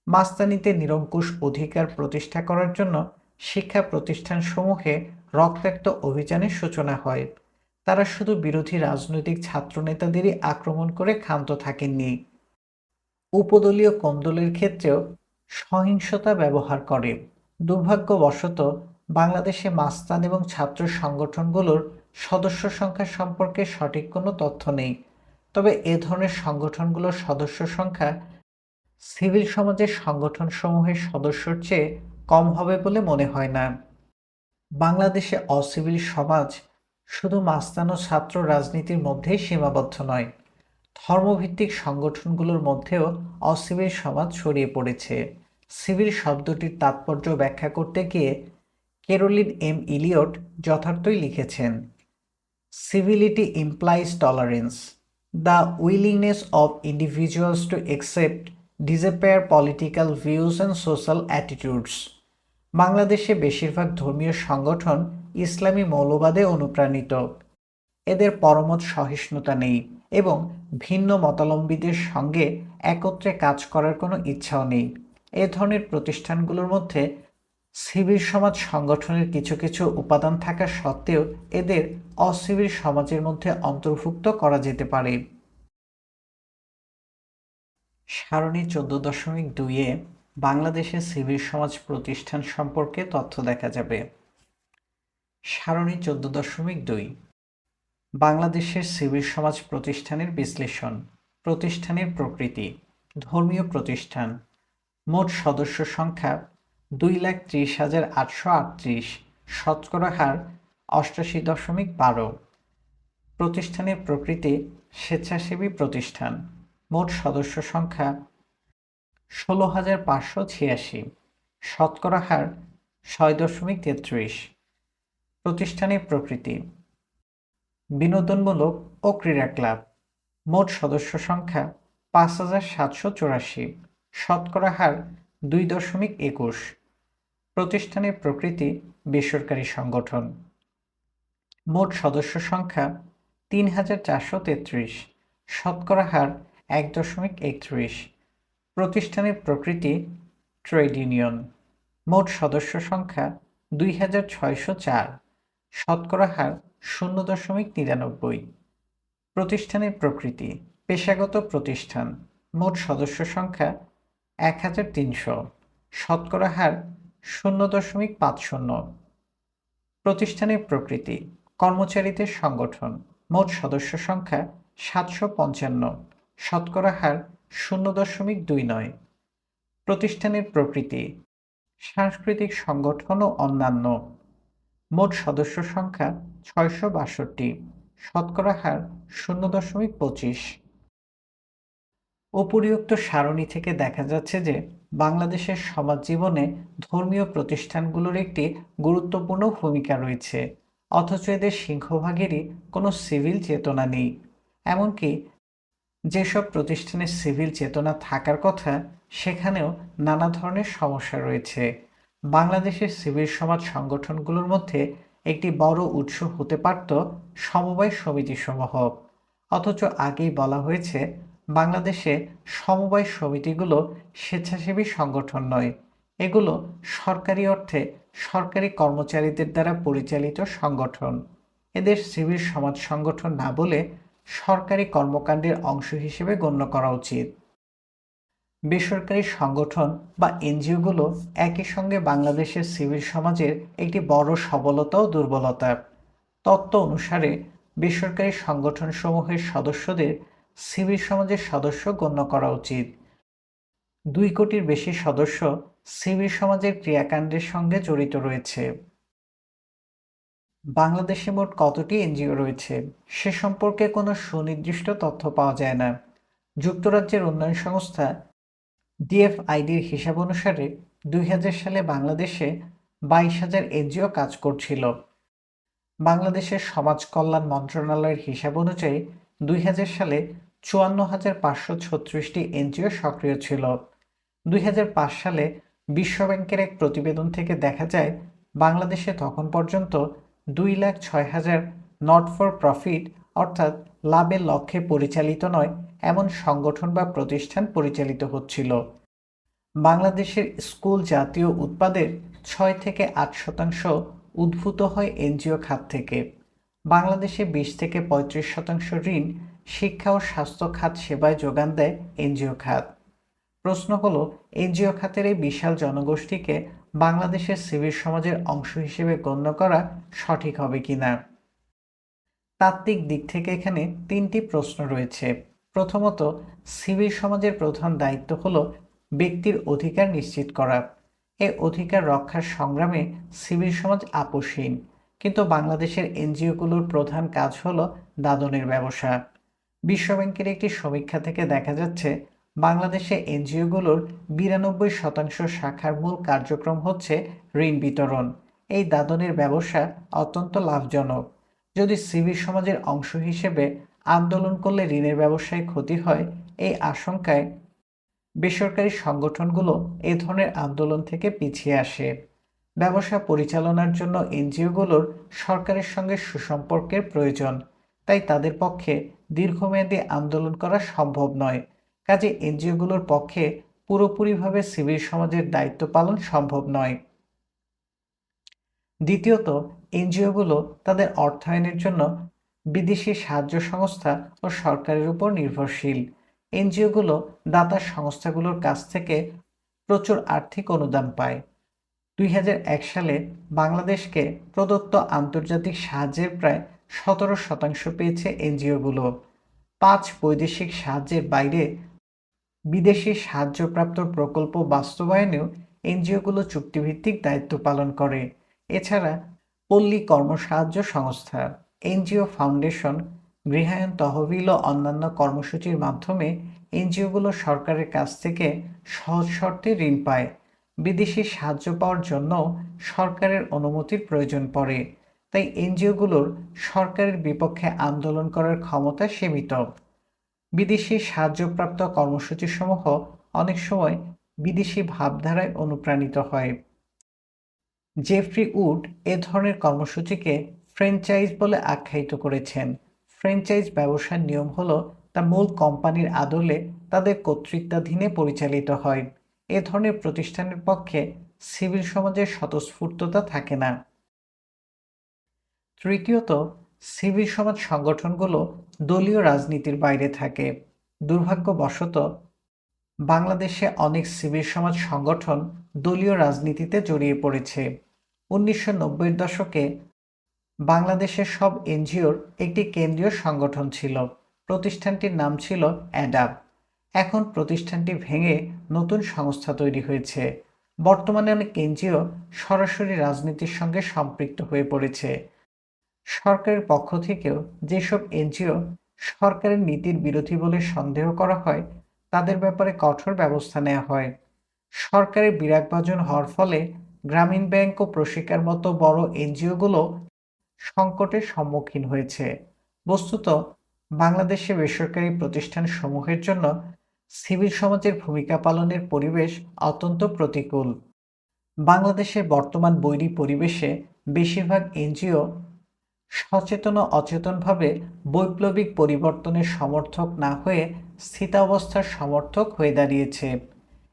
A: মাস্তানিতে নিরঙ্কুশ অধিকার প্রতিষ্ঠা করার জন্য শিক্ষা প্রতিষ্ঠানসমূহে রক্তাক্ত অভিযানের সূচনা হয়। তারা শুধু বিরোধী রাজনৈতিক ছাত্র নেতাদেরই আক্রমণ করে ক্ষান্ত থাকেননি, উপদলীয় কোন্দলের ক্ষেত্রেও সহিংসতা ব্যবহার করে। দুর্ভাগ্যবশত বাংলাদেশে মাস্তান এবং ছাত্র সংগঠনগুলোর সদস্য সংখ্যা সম্পর্কে সঠিক কোনো তথ্য নেই। তবে এ ধরনের সংগঠনগুলোর সদস্য সংখ্যা সিভিল সমাজের সংগঠনসমূহের সদস্যর চেয়ে কম হবে বলে মনে হয় না। বাংলাদেশে অসিভিল সমাজ শুধু মাস্তান ও ছাত্র রাজনীতির মধ্যেই সীমাবদ্ধ নয়, ধর্মভিত্তিক সংগঠনগুলোর মধ্যেও অসিভিল সমাজ ছড়িয়ে পড়েছে। সিভিল শব্দটির তাৎপর্য ব্যাখ্যা করতে গিয়ে ক্যারোলিন এম ইলিয়ট যথার্থই লিখেছেন, civility implies tolerance, the willingness of individuals to accept, disappear political views and social attitudes. বাংলাদেশে বেশিরভাগ ধর্মীয় সংগঠন ইসলামী মৌলবাদে অনুপ্রাণিত। এদের পরমত সহিষ্ণুতা নেই এবং ভিন্ন মতাবলম্বীদের সঙ্গে একত্রে কাজ করার কোনো ইচ্ছাও নেই। এ ধরনের প্রতিষ্ঠানগুলোর মধ্যে সিভিল সমাজ সংগঠনের কিছু কিছু উপাদান থাকা সত্ত্বেও এদের অসিভিল সমাজের মধ্যে অন্তর্ভুক্ত করা যেতে পারে। সারণী 14.2-এ বাংলাদেশের সিভিল সমাজ প্রতিষ্ঠান সম্পর্কে তথ্য দেখা যাবে। সারণী 14.2 বাংলাদেশের সিভিল সমাজ প্রতিষ্ঠানের বিশ্লেষণ। প্রতিষ্ঠানের প্রকৃতি। ধর্মীয় প্রতিষ্ঠান। মোট সদস্য সংখ্যা 2,30,838, শতকরা হার 88.12। প্রতিষ্ঠানের প্রকৃতি স্বেচ্ছাসেবী প্রতিষ্ঠান। মোট সদস্য সংখ্যা 16,586, শতকরা হার 6.33। প্রতিষ্ঠানের প্রকৃতি বিনোদনমূলক ও ক্রীড়া ক্লাব। মোট সদস্য সংখ্যা 5,784, শতকরা হার 2.21। প্রতিষ্ঠানের প্রকৃতি বেসরকারি সংগঠন। মোট সদস্য সংখ্যা 3,433, শতকরা হার 1.31। প্রতিষ্ঠানের প্রকৃতি ট্রেড ইউনিয়ন। মোট সদস্য সংখ্যা 2,604, শতকরা হার 0.99। প্রতিষ্ঠানের প্রকৃতি পেশাগত প্রতিষ্ঠান। মোট সদস্য সংখ্যা 1,300, শতকরা হার 0.50। প্রতিষ্ঠানের প্রকৃতি কর্মচারীদের সংগঠন। মোট সদস্য সংখ্যা 755, শতকরা হার 0.29। প্রতিষ্ঠানের প্রকৃতি সাংস্কৃতিক সংগঠন ও অন্যান্য। মোট সদস্য সংখ্যা 662, শতকরা হার 0.25। উপরিউক্ত সারণী থেকে দেখা যাচ্ছে যে বাংলাদেশের সমাজ জীবনে ধর্মীয় প্রতিষ্ঠানগুলোর একটি গুরুত্বপূর্ণ ভূমিকা রয়েছে, অথচ এদের সিংহভাগেরই কোনো সিভিল চেতনা নেই। এমনকি যেসব প্রতিষ্ঠানে সিভিল চেতনা থাকার কথা সেখানেও নানা ধরনের সমস্যা রয়েছে। বাংলাদেশের সিভিল সমাজ সংগঠনগুলোর মধ্যে একটি বড় উৎস হতে পারত সমবায় সমিতিসমূহ, অথচ আগেই বলা হয়েছে বাংলাদেশে সমবায় সমিতিগুলো স্বেচ্ছাসেবী সংগঠন নয়, এগুলো সরকারি অর্থে সরকারি কর্মচারীদের দ্বারা পরিচালিত সংগঠন। এদের সিভিল সমাজ সংগঠন না বলে সরকারি কর্মকাণ্ডের অংশ হিসেবে গণ্য করা উচিত। বেসরকারি সংগঠন বা এনজিওগুলো একই সঙ্গে বাংলাদেশের সিভিল সমাজের একটি বড় সবলতা ও দুর্বলতা। তত্ত্ব অনুসারে বেসরকারি সংগঠনসমূহের সদস্যদের সিভিল সমাজের সদস্য গণ্য করা উচিত। 2 কোটির বেশি সদস্য সিভিল সমাজের ক্রিয়াকাণ্ডের সঙ্গে জড়িত রয়েছে। বাংলাদেশে মোট কতটি এনজিও রয়েছে সে সম্পর্কে কোনো সুনির্দিষ্ট তথ্য পাওয়া যায় না। যুক্তরাজ্যের উন্নয়ন সংস্থা ডিএফআইডির হিসাব অনুসারে 2000 সালে বাংলাদেশে 22,000 এনজিও কাজ করছিল। বাংলাদেশের সমাজ কল্যাণ মন্ত্রণালয়ের হিসাব অনুযায়ী 2000 সালে 54,536টি এনজিও সক্রিয় ছিল। 2005 সালে বিশ্বব্যাংকের এক প্রতিবেদন থেকে দেখা যায় বাংলাদেশে তখন পর্যন্ত 2,06,000 নট ফর প্রফিট অর্থাৎ লাভের লক্ষ্যে পরিচালিত নয় এমন সংগঠন বা প্রতিষ্ঠান পরিচালিত হচ্ছিল। বাংলাদেশের স্কুল জাতীয় উৎপাদের 6 থেকে 8% উদ্ভূত হয় এনজিও খাত থেকে। বাংলাদেশে 20 থেকে 35% ঋণ শিক্ষা ও স্বাস্থ্য খাত সেবায় যোগান দেয় এনজিও খাত। প্রশ্ন হলো, এনজিও খাতের এই বিশাল জনগোষ্ঠীকে বাংলাদেশের সিভিল সমাজের অংশ হিসেবে গণ্য করা সঠিক হবে কিনা। তাত্ত্বিক দিক থেকে এখানে 3টি প্রশ্ন রয়েছে। প্রথমত, সিভিল সমাজের প্রধান দায়িত্ব হলো ব্যক্তির অধিকার নিশ্চিত করা। এ অধিকার রক্ষার সংগ্রামে সিভিল সমাজ আপোষহীন, কিন্তু বাংলাদেশের এনজিওগুলোর প্রধান কাজ হলো দাদনের ব্যবসা। বিশ্বব্যাংকের একটি সমীক্ষা থেকে দেখা যাচ্ছে বাংলাদেশে এনজিওগুলোর 92% শাখার মূল কার্যক্রম হচ্ছে ঋণ বিতরণ। এই দাদনের ব্যবসা অত্যন্ত লাভজনক। যদি সিভিল সমাজের অংশ হিসেবে আন্দোলন করলে ঋণের ব্যবসায় ক্ষতি হয়, এই আশঙ্কায় বেসরকারি সংগঠনগুলো এ ধরনের আন্দোলন থেকে পিছিয়ে আসে। ব্যবসা পরিচালনার জন্য এনজিওগুলোর সরকারের সঙ্গে সুসম্পর্কের প্রয়োজন, তাই তাদের পক্ষে দীর্ঘমেয়াদী আন্দোলন করা সম্ভব নয়। কাজে এনজিওগুলোর পক্ষে পুরোপুরিভাবে সিভিল সমাজের দায়িত্ব পালন সম্ভব নয়। দ্বিতীয়ত, এনজিওগুলো তাদের অর্থায়নের জন্য বিদেশি সাহায্য সংস্থা ও সরকারের উপর নির্ভরশীল। এনজিওগুলো দাতা সংস্থাগুলোর কাছ থেকে প্রচুর আর্থিক অনুদান পায়। 2001 সালে বাংলাদেশকে প্রদত্ত আন্তর্জাতিক সাহায্যের প্রায় 17% পেয়েছে এনজিওগুলো। 5 বৈদেশিক সাহায্যের বাইরে বিদেশি সাহায্যপ্রাপ্ত প্রকল্প বাস্তবায়নেও এনজিওগুলো চুক্তিভিত্তিক দায়িত্ব পালন করে। এছাড়া পল্লী কর্মসাহায্য সংস্থা, এনজিও ফাউন্ডেশন, গৃহায়ণ তহবিল ও অন্যান্য কর্মসূচির মাধ্যমে এনজিওগুলো সরকারের কাছ থেকে সহজ শর্তে ঋণ পায়। বিদেশি সাহায্য পাওয়ার জন্য সরকারের অনুমতির প্রয়োজন পড়ে, তাই এনজিওগুলোর সরকারের বিপক্ষে আন্দোলন করার ক্ষমতা সীমিত। বিদেশি সাহায্যপ্রাপ্ত কর্মসূচিসমূহ অনেক সময় বিদেশি ভাবধারায় অনুপ্রাণিত হয়। জেফ্রি উড এ ধরনের কর্মসূচিকে ফ্র্যাঞ্চাইজ বলে আখ্যায়িত করেছেন। ফ্র্যাঞ্চাইজ ব্যবসার নিয়ম হলো তা মূল কোম্পানির আদলে তাদের কর্তৃত্বাধীনে পরিচালিত হয়। এ ধরনের প্রতিষ্ঠানের পক্ষে সিভিল সমাজের স্বতঃস্ফূর্ততা থাকে না। তৃতীয়ত, সিভিল সমাজ সংগঠনগুলো দলীয় রাজনীতির বাইরে থাকে। দুর্ভাগ্যবশত বাংলাদেশে অনেক সিভিল সমাজ সংগঠন দলীয় রাজনীতিতে জড়িয়ে পড়েছে। 1990-এর দশকে বাংলাদেশের সব এনজিওর একটি কেন্দ্রীয় সংগঠন ছিল। প্রতিষ্ঠানটির নাম ছিল অ্যাডাব। এখন প্রতিষ্ঠানটি ভেঙে নতুন সংস্থা তৈরি হয়েছে। বর্তমানে অনেক এনজিও সরাসরি রাজনীতির সঙ্গে সম্পৃক্ত হয়ে পড়েছে। সরকারের পক্ষ থেকেও যেসব এনজিও সরকারের নীতির বিরোধী বলে সন্দেহ করা হয়, তাদের ব্যাপারে কঠোর ব্যবস্থা নেওয়া হয়। সরকারের বিরাগভাজন হওয়ার ফলে গ্রামীণ ব্যাংক ও প্রশিকার মতো বড় এনজিওগুলো সংকটের সম্মুখীন হয়েছে। বস্তুত বাংলাদেশে বেসরকারি প্রতিষ্ঠান সমূহের জন্য সিভিল সমাজের ভূমিকা পালনের পরিবেশ অত্যন্ত প্রতিকূল। বাংলাদেশের বর্তমান বৈরী পরিবেশে বেশিরভাগ এনজিও সচেতন ও অচেতনভাবে বৈপ্লবিক পরিবর্তনের সমর্থক না হয়ে স্থিতাবস্থার সমর্থক হয়ে দাঁড়িয়েছে।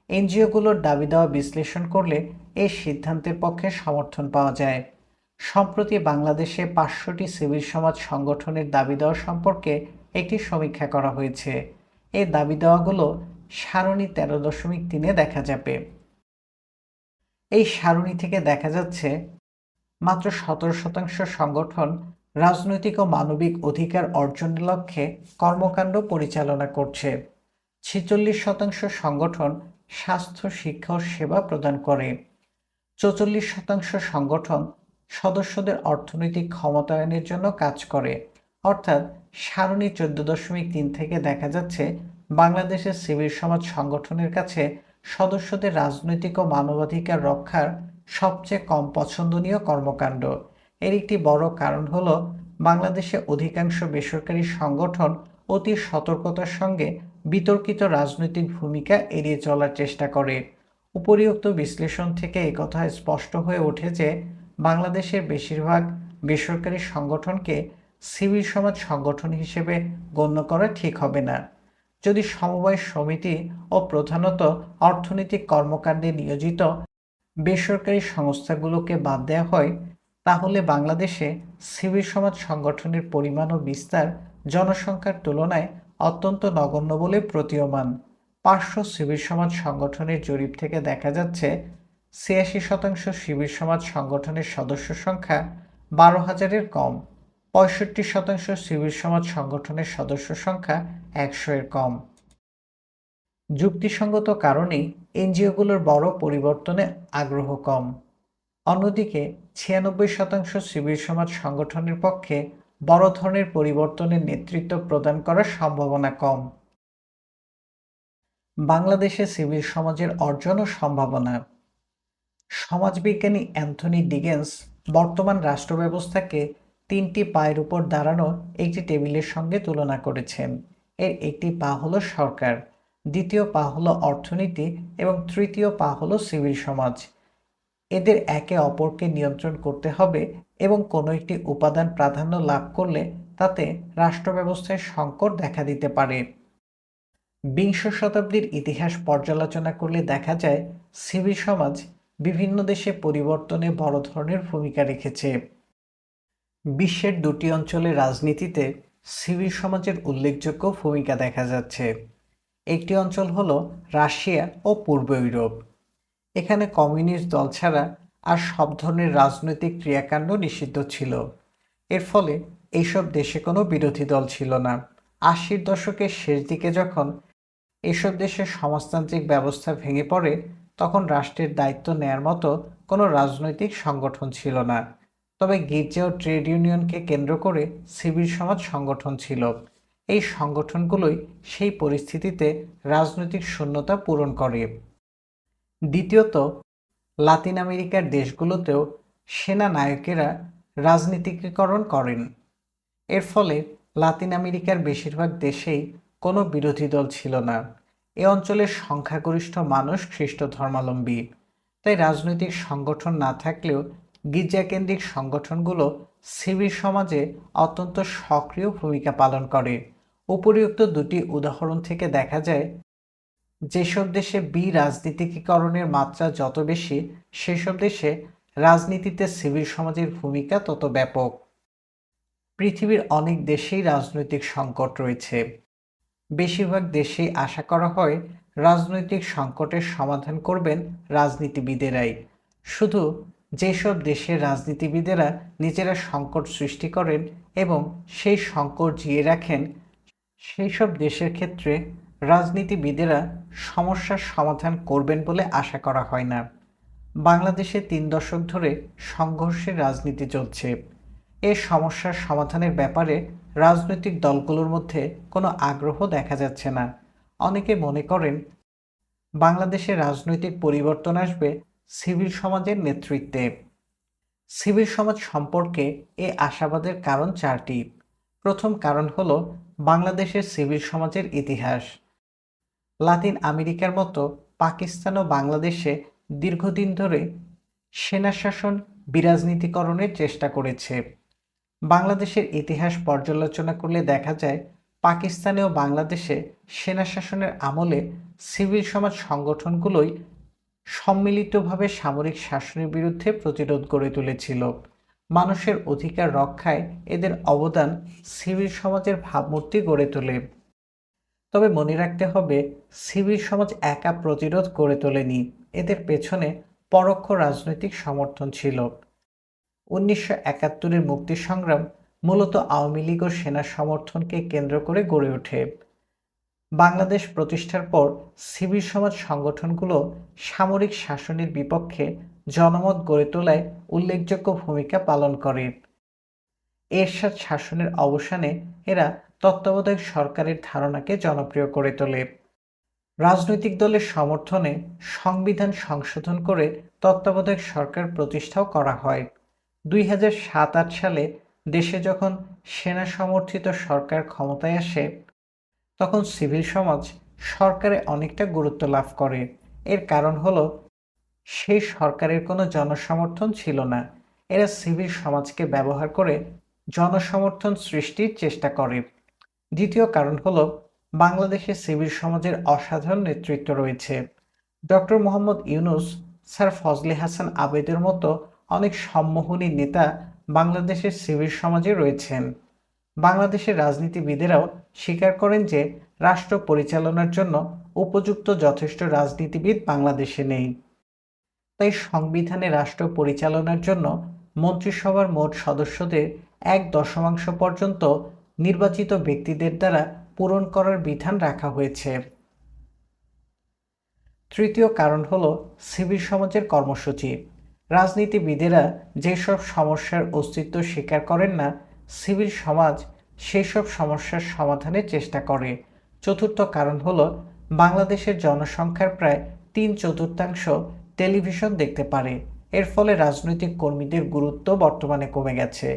A: এনজিওগুলোর দাবি দেওয়া বিশ্লেষণ করলে এই সিদ্ধান্তের পক্ষে সমর্থন পাওয়া যায়। সম্প্রতি বাংলাদেশে 500টি সিভিল সমাজ সংগঠনের দাবি দেওয়া সম্পর্কে একটি সমীক্ষা করা হয়েছে। এই দাবি দেওয়াগুলো সারণী 13.3-এ দেখা যাবে। এই সারণী থেকে দেখা যাচ্ছে মাত্র 17% সংগঠন রাজনৈতিক ও মানবিক অধিকার অর্জনের লক্ষ্যে কর্মকাণ্ড পরিচালনা করছে। 46% সংগঠন স্বাস্থ্য, শিক্ষা ও সেবা প্রদান করে। 44% সংগঠন সদস্যদের অর্থনৈতিক ক্ষমতায়নের জন্য কাজ করে। অর্থাৎ সারণী 14.3 থেকে দেখা যাচ্ছে বাংলাদেশের সিভিল সমাজ সংগঠনের কাছে সদস্যদের রাজনৈতিক ও মানবাধিকার রক্ষার সবচেয়ে কম পছন্দনীয় কর্মকাণ্ড। এর একটি বড় কারণ হলো বাংলাদেশে অধিকাংশ বেসরকারি সংগঠন অতি সতর্কতার সঙ্গে বিতর্কিত রাজনৈতিক ভূমিকা এড়িয়ে চলার চেষ্টা করে। উপরিউক্ত বিশ্লেষণ থেকে একথা স্পষ্ট হয়ে ওঠে যে বাংলাদেশের বেশিরভাগ বেসরকারি সংগঠনকে সিভিল সমাজ সংগঠন হিসেবে গণ্য করা ঠিক হবে না। যদি সমবায় সমিতি ও প্রধানত অর্থনৈতিক কর্মকাণ্ডে নিয়োজিত বেসরকারি সংস্থাগুলোকে বাদ দেওয়া হয়, তাহলে বাংলাদেশে সিভিল সমাজ সংগঠনের পরিমাণ ও বিস্তার জনসংখ্যার তুলনায় অত্যন্ত নগণ্য বলে প্রতীয়মান। 500 সিভিল সমাজ সংগঠনের জরিপ থেকে দেখা যাচ্ছে 86% সিভিল সমাজ সংগঠনের সদস্য সংখ্যা 12,000-এর কম। 65% সিভিল সমাজ সংগঠনের সদস্য সংখ্যা 100-এর কম। যুক্তিসঙ্গত কারণেই এনজিওগুলোর বড় পরিবর্তনে আগ্রহ কম। অন্যদিকে 96% সিভিল সমাজ সংগঠনের পক্ষে বড় ধরনের পরিবর্তনের নেতৃত্ব প্রদান করার সম্ভাবনা কম। বাংলাদেশে সিভিল সমাজের অর্জন ও সম্ভাবনা। সমাজবিজ্ঞানী অ্যান্থনি ডিগেন্স বর্তমান রাষ্ট্র ব্যবস্থাকে 3টি পায়ের উপর দাঁড়ানো একটি টেবিলের সঙ্গে তুলনা করেছেন। এর একটি পা হলো সরকার, দ্বিতীয় পা হলো অর্থনীতি এবং তৃতীয় পা হলো সিভিল সমাজ। এদের একে অপরকে নিয়ন্ত্রণ করতে হবে এবং কোনো একটি উপাদান প্রাধান্য লাভ করলে তাতে রাষ্ট্র ব্যবস্থায় সংকট দেখা দিতে পারে। বিংশ শতাব্দীর ইতিহাস পর্যালোচনা করলে দেখা যায় সিভিল সমাজ বিভিন্ন দেশে পরিবর্তনে বড় ধরনের ভূমিকা রেখেছে। বিশ্বের দুটি অঞ্চলের রাজনীতিতে সিভিল সমাজের উল্লেখযোগ্য ভূমিকা দেখা যাচ্ছে। একটি অঞ্চল হল রাশিয়া ও পূর্ব ইউরোপ। এখানে কমিউনিস্ট দল ছাড়া আর সব ধরনের রাজনৈতিক ক্রিয়াকাণ্ড নিষিদ্ধ ছিল। এর ফলে এইসব দেশে কোনো বিরোধী দল ছিল না। 80-র দশকের শেষ দিকে যখন এসব দেশের সমাজতান্ত্রিক ব্যবস্থা ভেঙে পড়ে তখন রাষ্ট্রের দায়িত্ব নেয়ার মতো কোনো রাজনৈতিক সংগঠন ছিল না। তবে গির্জা ও ট্রেড ইউনিয়নকে কেন্দ্র করে সিভিল সমাজ সংগঠন ছিল। এই সংগঠনগুলোই সেই পরিস্থিতিতে রাজনৈতিক শূন্যতা পূরণ করে। দ্বিতীয়ত, লাতিন আমেরিকার দেশগুলোতেও সেনা নায়কেরা রাজনীতিকীকরণ করেন। এর ফলে লাতিন আমেরিকার বেশিরভাগ দেশেই কোনো বিরোধী দল ছিল না। এ অঞ্চলের সংখ্যাগরিষ্ঠ মানুষ খ্রিস্ট ধর্মাবলম্বী। তাই রাজনৈতিক সংগঠন না থাকলেও গির্জাকেন্দ্রিক সংগঠনগুলো সিভিল সমাজে অত্যন্ত সক্রিয় ভূমিকা পালন করে। উপরিউক্ত দুটি উদাহরণ থেকে দেখা যায় যেসব দেশে রাজনীতিকীকরণের মাত্রা যত বেশি সেসব দেশে রাজনীতিতে সিভিল সমাজের ভূমিকা তত ব্যাপক। পৃথিবীর অনেক দেশেই রাজনৈতিক সংকট রয়েছে। বেশিরভাগ দেশেই আশা করা হয় রাজনৈতিক সংকটের সমাধান করবেন রাজনীতিবিদেরাই। শুধু যেসব দেশের রাজনীতিবিদেরা নিজেরা সংকট সৃষ্টি করেন এবং সেই সংকট জিয়ে রাখেন সেই সব দেশের ক্ষেত্রে রাজনীতিবিদেরা সমস্যার সমাধান করবেন বলে আশা করা হয় না। বাংলাদেশে 3 দশক ধরে সংঘর্ষের রাজনীতি চলছে। এ সমস্যার সমাধানের ব্যাপারে রাজনৈতিক দলগুলোর মধ্যে কোনো আগ্রহ দেখা যাচ্ছে না। অনেকে মনে করেন বাংলাদেশে রাজনৈতিক পরিবর্তন আসবে সিভিল সমাজের নেতৃত্বে। সিভিল সমাজ সম্পর্কে এ আশাবাদের কারণ 4টি। প্রথম কারণ হল বাংলাদেশের সিভিল সমাজের ইতিহাস। লাতিন আমেরিকার মতো পাকিস্তান ও বাংলাদেশে দীর্ঘদিন ধরে সেনা শাসন বিরাজনীতিকরণের চেষ্টা করেছে। বাংলাদেশের ইতিহাস পর্যালোচনা করলে দেখা যায় পাকিস্তানে ও বাংলাদেশে সেনা শাসনের আমলে সিভিল সমাজ সংগঠনগুলোই সম্মিলিতভাবে সামরিক শাসনের বিরুদ্ধে প্রতিরোধ গড়ে তুলেছিল। মানুষের অধিকার রক্ষায় এদের অবদান সিভিল সমাজের ভাবমূর্তি গড়ে তোলে। তবে মনে রাখতে হবে সিভিল সমাজ একা প্রতিরোধ গড়ে তোলেনি, এদের পেছনে পরোক্ষ রাজনৈতিক সমর্থন ছিল। 1971-এর মুক্তি সংগ্রাম মূলত আওয়ামী লীগ ও সেনা সমর্থনকে কেন্দ্র করে গড়ে ওঠে। বাংলাদেশ প্রতিষ্ঠার পর সিভিল সমাজ সংগঠনগুলো সামরিক শাসনের বিপক্ষে জনমত গড়ে তোলায় উল্লেখযোগ্য ভূমিকা পালন করে। এরশাদ শাসনের অবসানে এরা তত্ত্বাবধায়ক সরকারের ধারণাকে জনপ্রিয় করে তোলে। রাজনৈতিক দলের সমর্থনে সংবিধান সংশোধন করে তত্ত্বাবধায়ক সরকার প্রতিষ্ঠাও করা হয়। 2007-08 সালে দেশে যখন সেনা সমর্থিত সরকার ক্ষমতায় আসে তখন সিভিল সমাজ সরকারে অনেকটা গুরুত্ব লাভ করে। এর কারণ হলো সেই সরকারের কোনো জনসমর্থন ছিল না। এরা সিভিল সমাজকে ব্যবহার করে জনসমর্থন সৃষ্টির চেষ্টা করে। দ্বিতীয় কারণ হলো বাংলাদেশে সিভিল সমাজের অসাধারণ নেতৃত্ব রয়েছে। ডক্টর মোহাম্মদ ইউনূস, স্যার ফজলে হাসান আবেদের মতো অনেক সম্মোহনী নেতা বাংলাদেশের সিভিল সমাজে রয়েছেন। বাংলাদেশের রাজনীতিবিদেরাও স্বীকার করেন যে রাষ্ট্র পরিচালনার জন্য উপযুক্ত যথেষ্ট রাজনীতিবিদ বাংলাদেশে নেই। তাই সংবিধানে রাষ্ট্র পরিচালনার জন্য মন্ত্রিসভার মোট সদস্যদের 1/10 পর্যন্ত নির্বাচিত ব্যক্তিদের দ্বারা পূরণ করার বিধান রাখা হয়েছে। তৃতীয় কারণ হলো সিভিল সমাজের কর্মসূচি। রাজনীতিবিদেরা যেসব সমস্যার অস্তিত্ব স্বীকার করেন না, সিভিল সমাজ সেই সব সমস্যার সমাধানের চেষ্টা করে। চতুর্থ কারণ হলো বাংলাদেশের জনসংখ্যার প্রায় 3/4 টেলিভিশন দেখতে পারে। এর ফলে রাজনৈতিক কর্মীদের গুরুত্ব বর্তমানে কমে গেছে।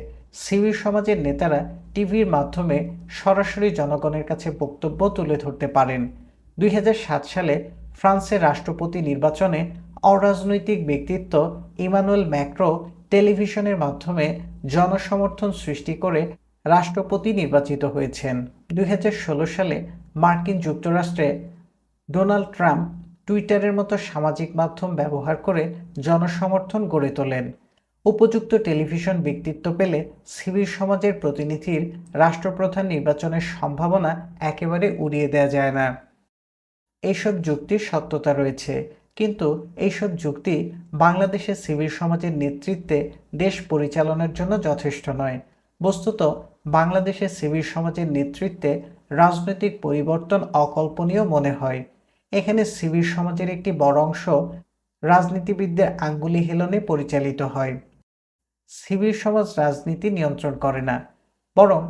A: সিভিল সমাজের নেতারা টিভির মাধ্যমে সরাসরি জনগণের কাছে বক্তব্য তুলে ধরতে পারেন। 2007 সালে ফ্রান্সের রাষ্ট্রপতি নির্বাচনে অরাজনৈতিক ব্যক্তিত্ব ইমানুয়েল ম্যাক্রো টেলিভিশনের মাধ্যমে জনসমর্থন সৃষ্টি করে রাষ্ট্রপতি নির্বাচিত হয়েছেন। 2016 সালে মার্কিন যুক্তরাষ্ট্রে ডোনাল্ড ট্রাম্প টুইটারের মতো সামাজিক মাধ্যম ব্যবহার করে জনসমর্থন গড়ে তোলেন। উপযুক্ত টেলিভিশন ব্যক্তিত্ব পেলে সিভিল সমাজের প্রতিনিধির রাষ্ট্রপ্রধান নির্বাচনের সম্ভাবনা একেবারে উড়িয়ে দেওয়া যায় না। এইসব যুক্তির সত্যতা রয়েছে, কিন্তু এইসব যুক্তি বাংলাদেশের সিভিল সমাজের নেতৃত্বে দেশ পরিচালনার জন্য যথেষ্ট নয়। বস্তুত বাংলাদেশের সিভিল সমাজের নেতৃত্বে রাজনৈতিক পরিবর্তন অকল্পনীয় মনে হয়। এখানে সিভিল সমাজের একটি বড় অংশ রাজনীতিবিদদের আঙ্গুলি হেলনে পরিচালিত হয়। সিভিল সমাজ রাজনীতি নিয়ন্ত্রণ করে না, বরং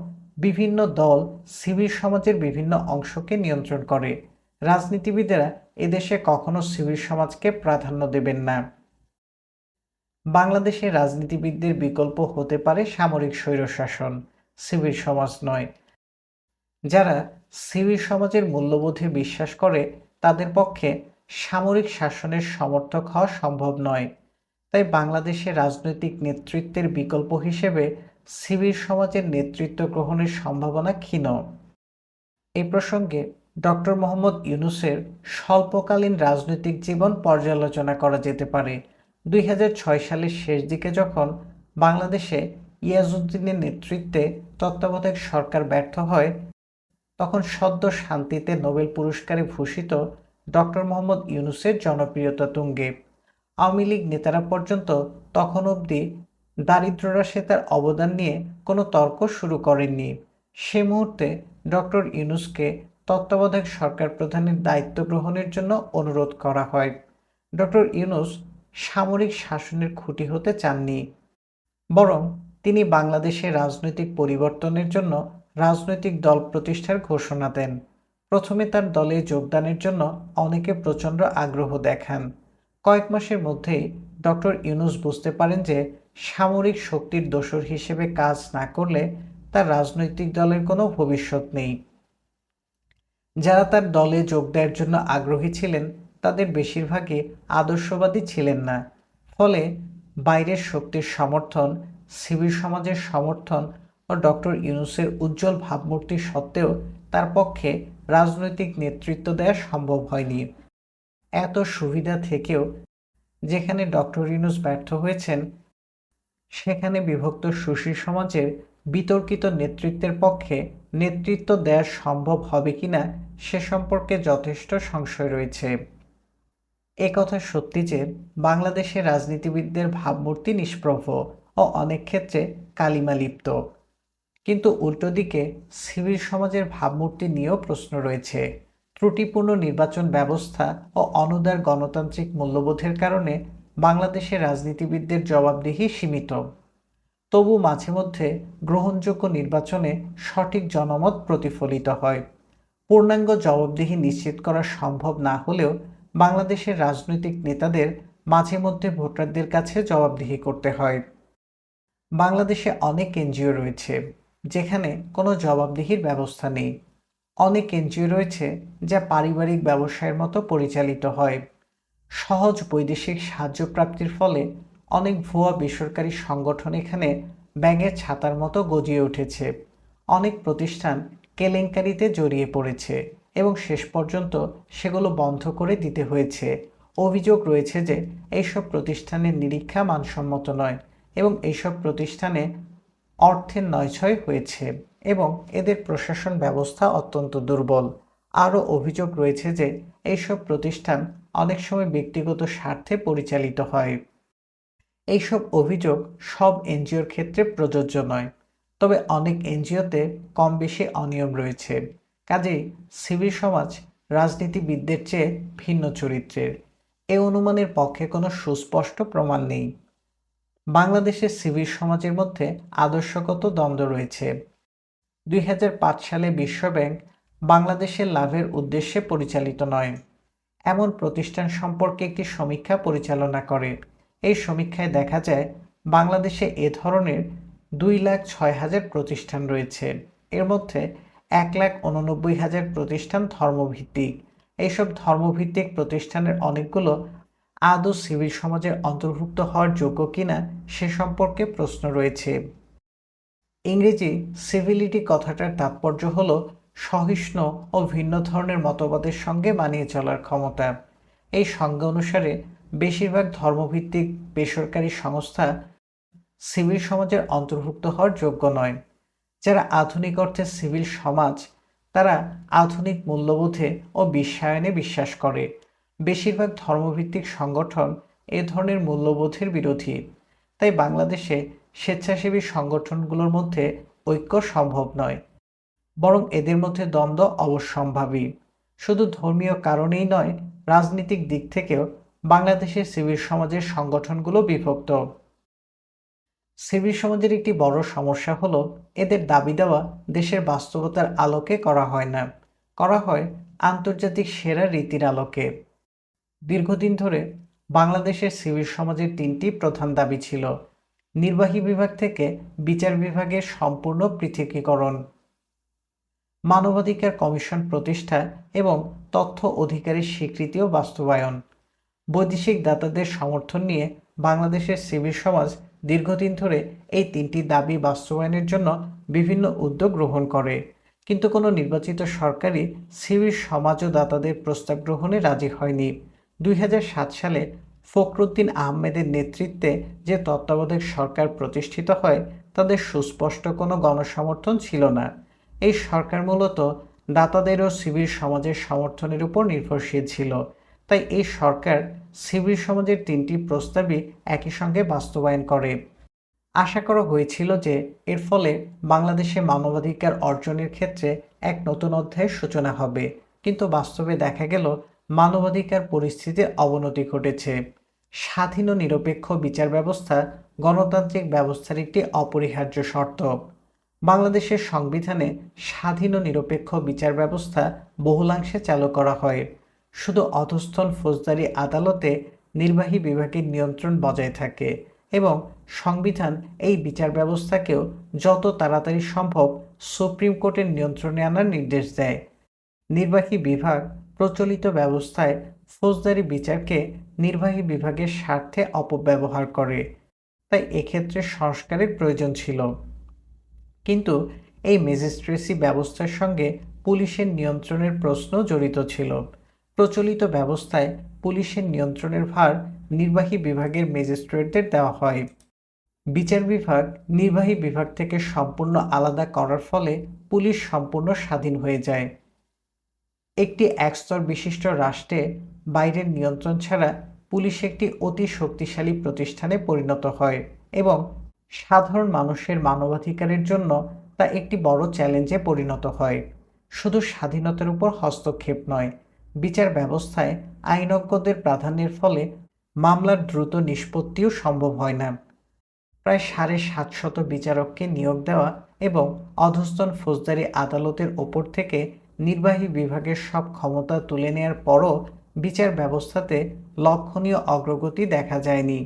A: বিভিন্ন দল সিভিল সমাজের বিভিন্ন অংশকে নিয়ন্ত্রণ করে। রাজনীতিবিদেরা এদেশে কখনো সিভিল সমাজকে প্রাধান্য দেবেন না। বাংলাদেশের রাজনীতিবিদদের বিকল্প হতে পারে সামরিক স্বৈরশাসন, সিভিল সমাজ নয়। যারা সিভিল সমাজের মূল্যবোধে বিশ্বাস করে তাদের পক্ষে সামরিক শাসনের সমর্থক হওয়া সম্ভব নয়। তাই বাংলাদেশের রাজনৈতিক নেতৃত্বের বিকল্প হিসেবে সিভিল সমাজের নেতৃত্ব গ্রহণের সম্ভাবনা ক্ষীণ। এই প্রসঙ্গে ডক্টর মোহাম্মদ ইউনূসের স্বল্পকালীন রাজনৈতিক জীবন পর্যালোচনা করা যেতে পারে। 2006 সালের শেষ দিকে যখন বাংলাদেশে ইয়াজউদ্দিনের নেতৃত্বে তত্ত্বাবধায়ক সরকার ব্যর্থ হয়, তখন সদ্য শান্তিতে নোবেল পুরস্কারে ভূষিত ডক্টর মোহাম্মদ ইউনূসের জনপ্রিয়তা তুঙ্গে। আওয়ামী লীগ নেতারা পর্যন্ত তখন অবধি দারিদ্র্য হ্রাসে তার অবদান নিয়ে কোনো তর্ক শুরু করেননি। সে মুহূর্তে ডক্টর ইউনূসকে তত্ত্বাবধায়ক সরকার প্রধানের দায়িত্ব গ্রহণের জন্য অনুরোধ করা হয়। ডক্টর ইউনূস সামরিক শাসনের খুঁটি হতে চাননি, বরং তিনি বাংলাদেশের রাজনৈতিক পরিবর্তনের জন্য রাজনৈতিক দল প্রতিষ্ঠার ঘোষণা দেন। প্রথমে তার দলে যোগদানের জন্য অনেকে প্রচণ্ড আগ্রহ দেখান। কয়েক মাসের মধ্যেই ডক্টর ইউনূস বুঝতে পারেন যে সামরিক শক্তির দোসর হিসেবে কাজ না করলে তার রাজনৈতিক দলের কোনো ভবিষ্যৎ নেই। যারা তার দলে যোগ দেওয়ার জন্য আগ্রহী ছিলেন তাদের বেশিরভাগই আদর্শবাদী ছিলেন না। ফলে বাইরের শক্তির সমর্থন, সিভিল সমাজের সমর্থন ও ডক্টর ইউনূসের উজ্জ্বল ভাবমূর্তি সত্ত্বেও তার পক্ষে রাজনৈতিক নেতৃত্ব দেওয়া সম্ভব হয়নি। এত সুবিধা থেকেও যেখানে ডক্টর ইউনূস ব্যর্থ হয়েছেন, সেখানে বিভক্ত সুশীল সমাজের বিতর্কিত নেতৃত্বের পক্ষে নেতৃত্ব দেওয়া সম্ভব হবে কিনা সে সম্পর্কে যথেষ্ট সংশয় রয়েছে। একথা সত্যি যে বাংলাদেশের রাজনীতিবিদদের ভাবমূর্তি নিষ্প্রভ ও অনেক ক্ষেত্রে কালিমালিপ্ত, কিন্তু উল্টো দিকে সিভিল সমাজের ভাবমূর্তি নিয়েও প্রশ্ন রয়েছে। ত্রুটিপূর্ণ নির্বাচন ব্যবস্থা ও অনুদার গণতান্ত্রিক মূল্যবোধের কারণে বাংলাদেশের রাজনীতিবিদদের জবাবদিহি সীমিত। তবু মাঝে মধ্যে গ্রহণযোগ্য নির্বাচনে সঠিক জনমত প্রতিফলিত হয়। পূর্ণাঙ্গ জবাবদিহি নিশ্চিত করা সম্ভব না হলেও বাংলাদেশের রাজনৈতিক নেতাদের মাঝে মধ্যে ভোটারদের কাছে জবাবদিহি করতে হয়। বাংলাদেশে অনেক এনজিও রয়েছে যেখানে কোনো জবাবদিহির ব্যবস্থা নেই। অনেক এনজিও রয়েছে যা পারিবারিক ব্যবসায়ের মতো পরিচালিত হয়। সহজ বৈদেশিক সাহায্য প্রাপ্তির ফলে অনেক ভুয়া বেসরকারি সংগঠন এখানে ব্যাঙের ছাতার মতো গজিয়ে উঠেছে। অনেক প্রতিষ্ঠান কেলেঙ্কারিতে জড়িয়ে পড়েছে এবং শেষ পর্যন্ত সেগুলো বন্ধ করে দিতে হয়েছে। অভিযোগ রয়েছে যে এইসব প্রতিষ্ঠানের নিরীক্ষা মানসম্মত নয় এবং এইসব প্রতিষ্ঠানে অর্থের নয়ছয় হয়েছে এবং এদের প্রশাসন ব্যবস্থা অত্যন্ত দুর্বল। আরও অভিযোগ রয়েছে যে এইসব প্রতিষ্ঠান অনেক সময় ব্যক্তিগত স্বার্থে পরিচালিত হয়। এইসব অভিযোগ সব এনজিওর ক্ষেত্রে প্রযোজ্য নয়, তবে অনেক এনজিওতে কম বেশি অনিয়ম রয়েছে। কাজেই সিভিল সমাজ রাজনীতিবিদদের চেয়ে ভিন্ন চরিত্রের। এ অনুমানের পক্ষে কোনো সুস্পষ্ট প্রমাণ নেই। বাংলাদেশের সিভিল সমাজের মধ্যে আদর্শগত দ্বন্দ্ব রয়েছে। ২০০৫ সালে বিশ্বব্যাংক বাংলাদেশের লাভের উদ্দেশ্যে পরিচালিত নয় এমন প্রতিষ্ঠান সম্পর্কে একটি সমীক্ষা পরিচালনা করে। এই সমীক্ষায় দেখা যায় বাংলাদেশে এ ধরনের ২,০৬,০০০ প্রতিষ্ঠান রয়েছে। এর মধ্যে ১,৮৯,০০০ প্রতিষ্ঠান ধর্মভিত্তিক। এইসব ধর্মভিত্তিক প্রতিষ্ঠানের অনেকগুলো আদৌ সিভিল সমাজের অন্তর্ভুক্ত হওয়ার যোগ্য কিনা সে সম্পর্কে প্রশ্ন রয়েছে। ইংরেজি সিভিলিটি কথাটার তাৎপর্য হল সহিষ্ণু ও ভিন্ন ধরনের মতবাদের সঙ্গে মানিয়ে চলার ক্ষমতা। এই সংজ্ঞা অনুসারে বেশিরভাগ ধর্মভিত্তিক বেসরকারি সংস্থা সিভিল সমাজের অন্তর্ভুক্ত হওয়ার যোগ্য নয়। যারা আধুনিক অর্থে সিভিল সমাজ, তারা আধুনিক মূল্যবোধে ও বিশ্বায়নে বিশ্বাস করে। বেশিরভাগ ধর্মভিত্তিক সংগঠন এ ধরনের মূল্যবোধের বিরোধী। তাই বাংলাদেশে স্বেচ্ছাসেবী সংগঠনগুলোর মধ্যে ঐক্য সম্ভব নয়, বরং এদের মধ্যে দ্বন্দ্ব অবশ্যম্ভাবী। শুধু ধর্মীয় কারণেই নয়, রাজনৈতিক দিক থেকেও বাংলাদেশের সিভিল সমাজের সংগঠনগুলো বিভক্ত। সিভিল সমাজের একটি বড় সমস্যা হলো এদের দাবি দেওয়া দেশের বাস্তবতার আলোকে করা হয় না, করা হয় আন্তর্জাতিক সেরা রীতির আলোকে। দীর্ঘদিন ধরে বাংলাদেশের সিভিল সমাজের তিনটি প্রধান দাবি ছিল: নির্বাহী বিভাগ থেকে বিচার বিভাগের সম্পূর্ণ পৃথকীকরণ, মানবাধিকার কমিশন প্রতিষ্ঠা এবং তথ্য অধিকারের স্বীকৃতি ও বাস্তবায়ন। বৈদেশিক দাতাদের সমর্থন নিয়ে বাংলাদেশের সিভিল সমাজ দীর্ঘদিন ধরে এই তিনটি দাবি বাস্তবায়নের জন্য বিভিন্ন উদ্যোগ গ্রহণ করে, কিন্তু কোনো নির্বাচিত সরকারই সিভিল সমাজ ও দাতাদের প্রস্তাব গ্রহণে রাজি হয়নি। ২০০৭ সালে ফখরুদ্দিন আহমেদের নেতৃত্বে যে তত্ত্বাবধায়ক সরকার প্রতিষ্ঠিত হয়, তাদের সুস্পষ্ট কোনো গণসমর্থন ছিল না। এই সরকার মূলত দাতাদের ও সিভিল সমাজের সমর্থনের উপর নির্ভরশীল ছিল। তাই এই সরকার সিভিল সমাজের তিনটি প্রস্তাবই একই সঙ্গে বাস্তবায়ন করে। আশা করা হয়েছিল যে এর ফলে বাংলাদেশে মানবাধিকার অর্জনের ক্ষেত্রে এক নতুন অধ্যায়ের সূচনা হবে, কিন্তু বাস্তবে দেখা গেল মানবাধিকার পরিস্থিতির অবনতি ঘটেছে। স্বাধীন ও নিরপেক্ষ বিচার ব্যবস্থা গণতান্ত্রিক ব্যবস্থার একটি অপরিহার্য শর্ত। বাংলাদেশের সংবিধানে স্বাধীন ও নিরপেক্ষ বিচার ব্যবস্থা বহুলাংশে চালু করা হয়। শুধু অধস্থন ফৌজদারি আদালতে নির্বাহী বিভাগের নিয়ন্ত্রণ বজায় থাকে এবং সংবিধান এই বিচার ব্যবস্থাকেও যত তাড়াতাড়ি সম্ভব সুপ্রিম কোর্টের নিয়ন্ত্রণে আনার নির্দেশ দেয়। নির্বাহী বিভাগ প্রচলিত ব্যবস্থায় ফৌজদারি বিচারকে নির্বাহী বিভাগের স্বার্থে অপব্যবহার করে, তাই এক্ষেত্রে সংস্কারের প্রয়োজন ছিল। কিন্তু এই ম্যাজিস্ট্রেসি ব্যবস্থার সঙ্গে পুলিশের নিয়ন্ত্রণের প্রশ্ন জড়িত ছিল। প্রচলিত ব্যবস্থায় পুলিশের নিয়ন্ত্রণের ভার নির্বাহী বিভাগের ম্যাজিস্ট্রেটদের দেওয়া হয়। বিচার বিভাগ নির্বাহী বিভাগ থেকে সম্পূর্ণ আলাদা করার ফলে পুলিশ সম্পূর্ণ স্বাধীন হয়ে যায়। একটি একস্তর বিশিষ্ট রাষ্ট্রে বাইরের নিয়ন্ত্রণ ছাড়া পুলিশ একটি অতি শক্তিশালী প্রতিষ্ঠানে পরিণত হয় এবং সাধারণ মানুষের মানবাধিকারের জন্য তা একটি বড় চ্যালেঞ্জে পরিণত হয়। শুধু স্বাধীনতার উপর হস্তক্ষেপ নয়, বিচার ব্যবস্থায় আইনজ্ঞদের প্রাধান্যের ফলে মামলার দ্রুত নিষ্পত্তিও সম্ভব হয় না। প্রায় ৭৫০ বিচারককে নিয়োগ দেওয়া এবং অধস্তন ফৌজদারি আদালতের ওপর থেকে নির্বাহী বিভাগের সব ক্ষমতা তুলে নেয়ার পরও বিচার ব্যবস্থাতে লক্ষণীয় অগ্রগতি দেখা যায়নি।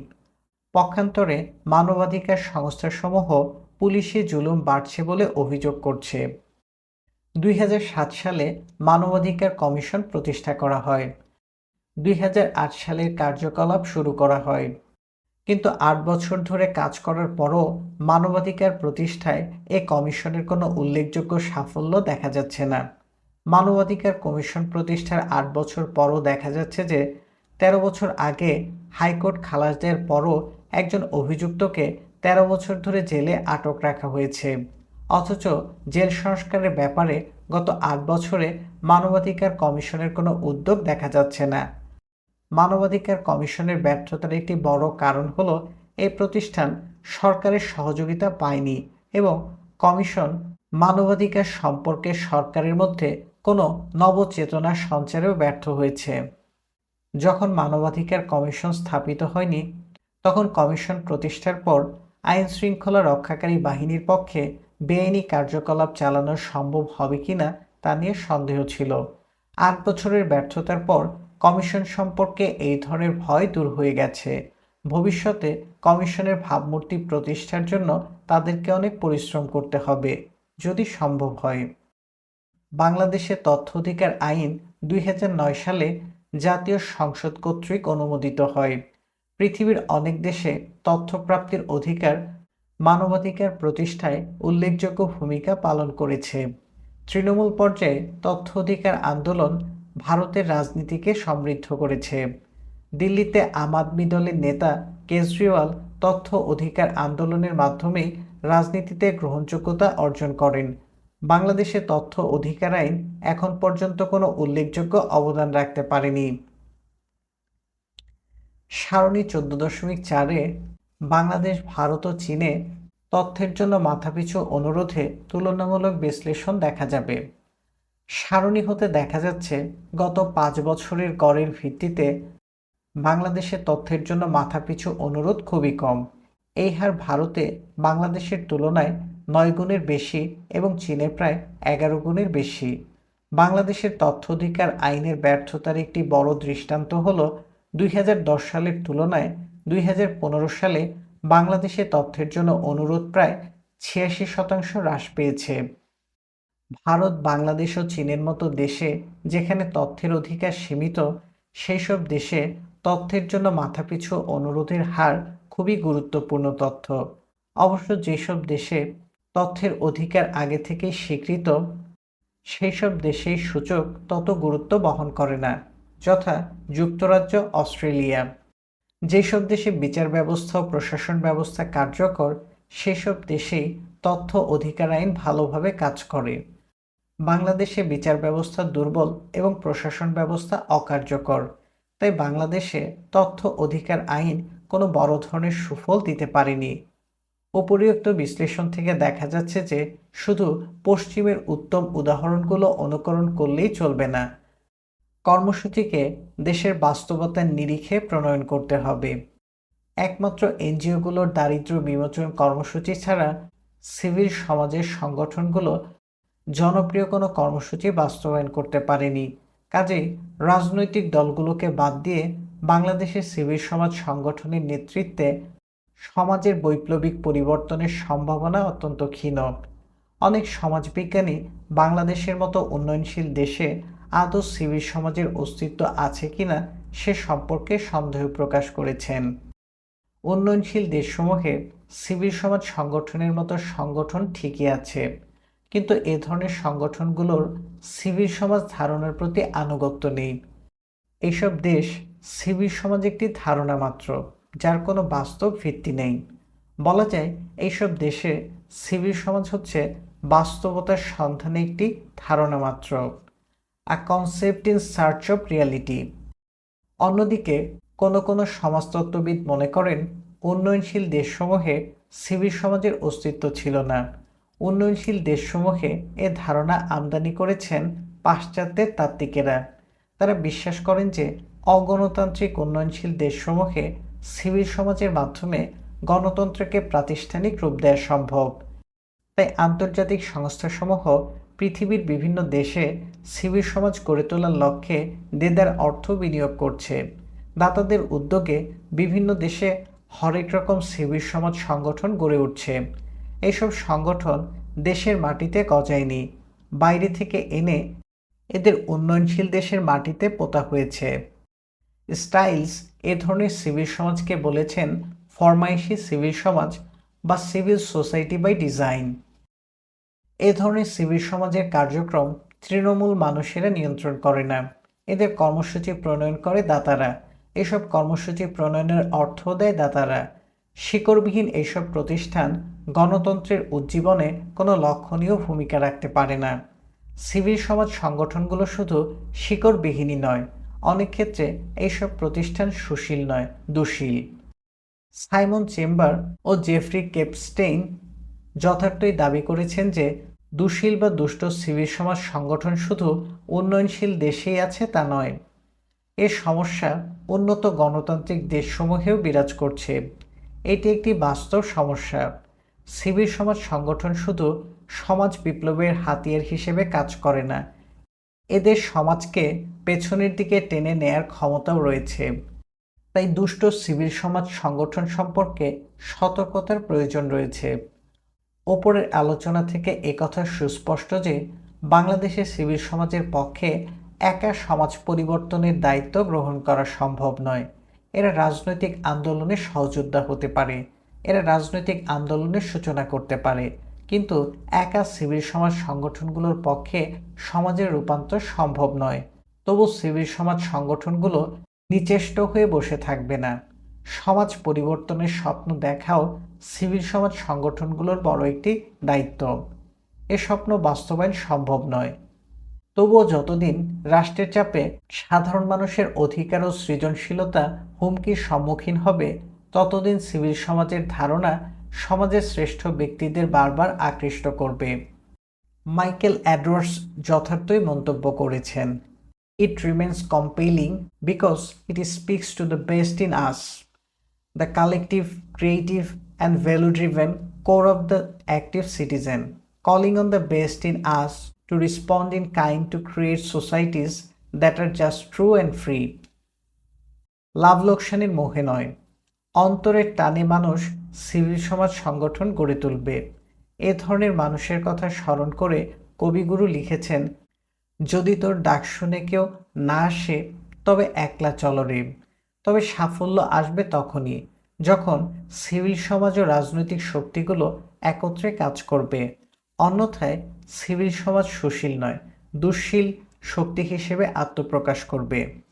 A: পক্ষান্তরে মানবাধিকার সংস্থাসমূহ পুলিশি জুলুম বাড়ছে বলে অভিযোগ করছে। ২০০৭ সালে মানবাধিকার কমিশন প্রতিষ্ঠা করা হয়। ২০০৮ সালের কার্যকলাপ শুরু করা হয়, কিন্তু ৮ বছর ধরে কাজ করার পরও মানবাধিকার প্রতিষ্ঠায় এ কমিশনের কোনো উল্লেখযোগ্য সাফল্য দেখা যাচ্ছে না। মানবাধিকার কমিশন প্রতিষ্ঠার ৮ বছর পরও দেখা যাচ্ছে যে ১৩ বছর আগে হাইকোর্ট খালাস দেওয়ার পরও একজন অভিযুক্তকে ১৩ বছর ধরে জেলে আটক রাখা হয়েছে, অথচ জেল সংস্কারের ব্যাপারে গত ৮ বছরে মানবাধিকার কমিশনের কোনো উদ্যোগ দেখা যাচ্ছে না। মানবাধিকার কমিশনের ব্যর্থতার একটি বড় কারণ হলো এই প্রতিষ্ঠান সরকারের সহযোগিতা পায়নি এবং কমিশন মানবাধিকার সম্পর্কে সরকারের মধ্যে কোনো নবচেতনার সঞ্চারেও ব্যর্থ হয়েছে। যখন মানবাধিকার কমিশন স্থাপিত হয়নি, তখন কমিশন প্রতিষ্ঠার পর আইন শৃঙ্খলা রক্ষাকারী বাহিনীর পক্ষে বেআইনি কার্যকলাপ চালানো সম্ভব হবে কিনা তা নিয়ে সন্দেহ ছিল। ৮ বছরের ব্যর্থতার পর কমিশন সম্পর্কে এই ধরনের ভয় দূর হয়ে গেছে। ভবিষ্যতে কমিশনের ভাবমূর্তি প্রতিষ্ঠার জন্য তাদেরকে অনেক পরিশ্রম করতে হবে, যদি সম্ভব হয়। বাংলাদেশে তথ্য অধিকার আইন ২০০৯ সালে জাতীয় সংসদ কর্তৃক অনুমোদিত হয়। পৃথিবীর অনেক দেশে তথ্য প্রাপ্তির অধিকার মানবাধিকার প্রতিষ্ঠায় উল্লেখযোগ্য ভূমিকা পালন করেছে। তৃণমূল পর্যায়ে তথ্য অধিকার আন্দোলন ভারতের রাজনীতিকে সমৃদ্ধ করেছে। দিল্লিতে আম আদমি দলের নেতা কেজরিওয়াল তথ্য অধিকার আন্দোলনের মাধ্যমেই রাজনীতিতে গ্রহণযোগ্যতা অর্জন করেন। বাংলাদেশে তথ্য অধিকার আইন এখন পর্যন্ত কোনো উল্লেখযোগ্য অবদান রাখতে পারেনি। সারণী 14.4-এ বাংলাদেশ, ভারত ও চীনে তথ্যের জন্য মাথাপিছু অনুরোধে তুলনামূলক বিশ্লেষণ দেখা যাবে। সারণী হতে দেখা যাচ্ছে গত 5 বছরের গড়ের ভিত্তিতে বাংলাদেশে তথ্যের জন্য মাথাপিছু অনুরোধ খুবই কম। এই হার ভারতে বাংলাদেশের তুলনায় 9 গুণের বেশি এবং চীনে প্রায় 11 গুণের বেশি। বাংলাদেশের তথ্য অধিকার আইনের ব্যর্থতার একটি বড় দৃষ্টান্ত হল 2010 সালের তুলনায় 2015 সালে বাংলাদেশে তথ্যের জন্য অনুরোধ প্রায় 86% হ্রাস পেয়েছে। ভারত, বাংলাদেশ ও চীনের মতো দেশে যেখানে তথ্যের অধিকার সীমিত, সেই সব দেশে তথ্যের জন্য মাথাপিছু অনুরোধের হার খুবই গুরুত্বপূর্ণ তথ্য। অবশ্য যেসব দেশে তথ্যের অধিকার আগে থেকেই স্বীকৃত, সেই সব দেশেই সূচক তত গুরুত্ব বহন করে না, যথা যুক্তরাজ্য, অস্ট্রেলিয়া। যেসব দেশে বিচার ব্যবস্থা ও প্রশাসন ব্যবস্থা কার্যকর, সেসব দেশেই তথ্য অধিকার আইন ভালোভাবে কাজ করে। বাংলাদেশে বিচার ব্যবস্থা দুর্বল এবং প্রশাসন ব্যবস্থা অকার্যকর, তাই বাংলাদেশে তথ্য অধিকার আইন কোনো বড় ধরনের সুফল দিতে পারেনি। উপরিউক্ত বিশ্লেষণ থেকে দেখা যাচ্ছে যে শুধু পশ্চিমের উত্তম উদাহরণগুলো অনুকরণ করলেই চলবে না, কর্মসূচিকে দেশের বাস্তবতার নিরিখে প্রণয়ন করতে হবে। একমাত্র এনজিওগুলোর দারিদ্র্য বিমোচন কর্মসূচি ছাড়া সিভিল সমাজের সংগঠনগুলো জনপ্রিয় কোনো কর্মসূচি বাস্তবায়ন করতে পারেনি। কাজেই রাজনৈতিক দলগুলোকে বাদ দিয়ে বাংলাদেশের সিভিল সমাজ সংগঠনের নেতৃত্বে সমাজের বৈপ্লবিক পরিবর্তনের সম্ভাবনা অত্যন্ত ক্ষীণ। অনেক সমাজবিজ্ঞানী বাংলাদেশের মতো উন্নয়নশীল দেশে আদৌ সিভিল সমাজের অস্তিত্ব আছে কিনা সে সম্পর্কে সন্দেহ প্রকাশ করেছেন। উন্নয়নশীল দেশসমূহে সিভিল সমাজ সংগঠনের মতো সংগঠন ঠিকই আছে, কিন্তু এ ধরনের সংগঠনগুলোর সিভিল সমাজ ধারণার প্রতি আনুগত্য নেই। এইসব দেশ সিভিল সমাজ একটি ধারণা মাত্র, যার কোনো বাস্তব ভিত্তি নেই। বলা যায় এইসব দেশে সিভিল সমাজ হচ্ছে বাস্তবতার সন্ধানে একটি ধারণা মাত্র, আ concept in search of reality. অন্যদিকে কোনো সমাজতত্ত্ববিদ মনে করেন উন্নয়নশীল দেশসমূহে সিভিল সমাজের অস্তিত্ব ছিল না। উন্নয়নশীল দেশসমূহে এ ধারণা আমদানি করেছেন পাশ্চাত্যের তাত্ত্বিকেরা। তারা বিশ্বাস করেন যে অগণতান্ত্রিক উন্নয়নশীল দেশসমূহে সিভিল সমাজের মাধ্যমে গণতন্ত্রকে প্রাতিষ্ঠানিক রূপ দেওয়া সম্ভব। তাই আন্তর্জাতিক সংস্থাসমূহ পৃথিবীর বিভিন্ন দেশে সিভিল সমাজ গড়ে তোলার লক্ষ্যে দেদার অর্থ বিনিয়োগ করছে। দাতাদের উদ্যোগে বিভিন্ন দেশে হরেক রকম সিভিল সমাজ সংগঠন গড়ে উঠছে। এইসব সংগঠন দেশের মাটিতে গজায়নি, বাইরে থেকে এনে এদের উন্নয়নশীল দেশের মাটিতে পোতা হয়েছে। স্টাইলস এ ধরনের সিভিল সমাজকে বলেছেন ফরমাইশি সিভিল সমাজ বা সিভিল সোসাইটি বাই ডিজাইন। এ ধরনের সিভিল সমাজের কার্যক্রম তৃণমূল মানুষেরা নিয়ন্ত্রণ করে না, এদের কর্মসূচি প্রণয়ন করে দাতারা। এসব কর্মসূচি প্রণয়নের অর্থ দেয় দাতারা। শিকড়বিহীন এইসব প্রতিষ্ঠান গণতন্ত্রের উজ্জীবনে কোনো লক্ষণীয় ভূমিকা রাখতে পারে না। সিভিল সমাজ সংগঠনগুলো শুধু শিকড়বিহীনই নয়, অনেক ক্ষেত্রে এইসব প্রতিষ্ঠান সুশীল নয়, দুশীল। সাইমন চেম্বার ও জেফ্রি কেপস্টেইন যথার্থই দাবি করেছেন যে দুশীল বা দুষ্ট সিভিল সমাজ সংগঠন শুধু উন্নয়নশীল দেশেই আছে তা নয়, এর সমস্যা উন্নত গণতান্ত্রিক দেশসমূহেও বিরাজ করছে। এটি একটি বাস্তব সমস্যা। সিভিল সমাজ সংগঠন শুধু সমাজ বিপ্লবের হাতিয়ার হিসেবে কাজ করে না, এদের সমাজকে পেছনের দিকে টেনে নেয়ার ক্ষমতাও রয়েছে। তাই দুষ্ট সিভিল সমাজ সংগঠন সম্পর্কে সতর্কতার প্রয়োজন রয়েছে। ওপরের আলোচনা থেকে একথা সুস্পষ্ট যে বাংলাদেশের সিভিল সমাজের পক্ষে একা সমাজ পরিবর্তনের দায়িত্ব গ্রহণ করা সম্ভব নয়। এরা রাজনৈতিক আন্দোলনের সহযোদ্ধা হতে পারে, এরা রাজনৈতিক আন্দোলনের সূচনা করতে পারে, কিন্তু একা সিভিল সমাজ সংগঠনগুলোর পক্ষে সমাজের রূপান্তর সম্ভব নয়। তবু সিভিল সমাজ সংগঠনগুলো নিচেষ্ট হয়ে বসে থাকবে না। সমাজ পরিবর্তনের স্বপ্ন দেখাও সিভিল সমাজ সংগঠনগুলোর বড় একটি দায়িত্ব। এ স্বপ্ন বাস্তবায়ন সম্ভব নয়। তবুও যতদিন রাষ্ট্রের চাপে সাধারণ মানুষের অধিকার ও সৃজনশীলতা হুমকির সম্মুখীন হবে, ততদিন সিভিল সমাজের ধারণা সমাজের শ্রেষ্ঠ ব্যক্তিদের বারবার আকৃষ্ট করবে। মাইকেল এডওয়ার্ডস যথার্থই মন্তব্য করেছেন, "It remains compelling because it speaks to the best in us, the collective, creative, and value-driven core of the active citizen, calling on the best in us to respond in kind to create societies that are just, true and free." লাভ লোকসানের মোহে নয়, অন্তরের টানে মানুষ civil সমাজ সংগঠন গড়ে তুলবে। এ ধরনের মানুষের কথা স্মরণ করে কবিগুরু লিখেছেন, "যদি তোর ডাক শুনে কেউ না আসে তবে একলা চল রে। তবে সাফল্য আসবে তখনই যখন সিভিল সমাজ ও রাজনৈতিক শক্তিগুলো একত্রে কাজ করবে। অন্যথায় সিভিল সমাজ সুশীল নয়, দুঃশীল শক্তি হিসেবে আত্মপ্রকাশ করবে।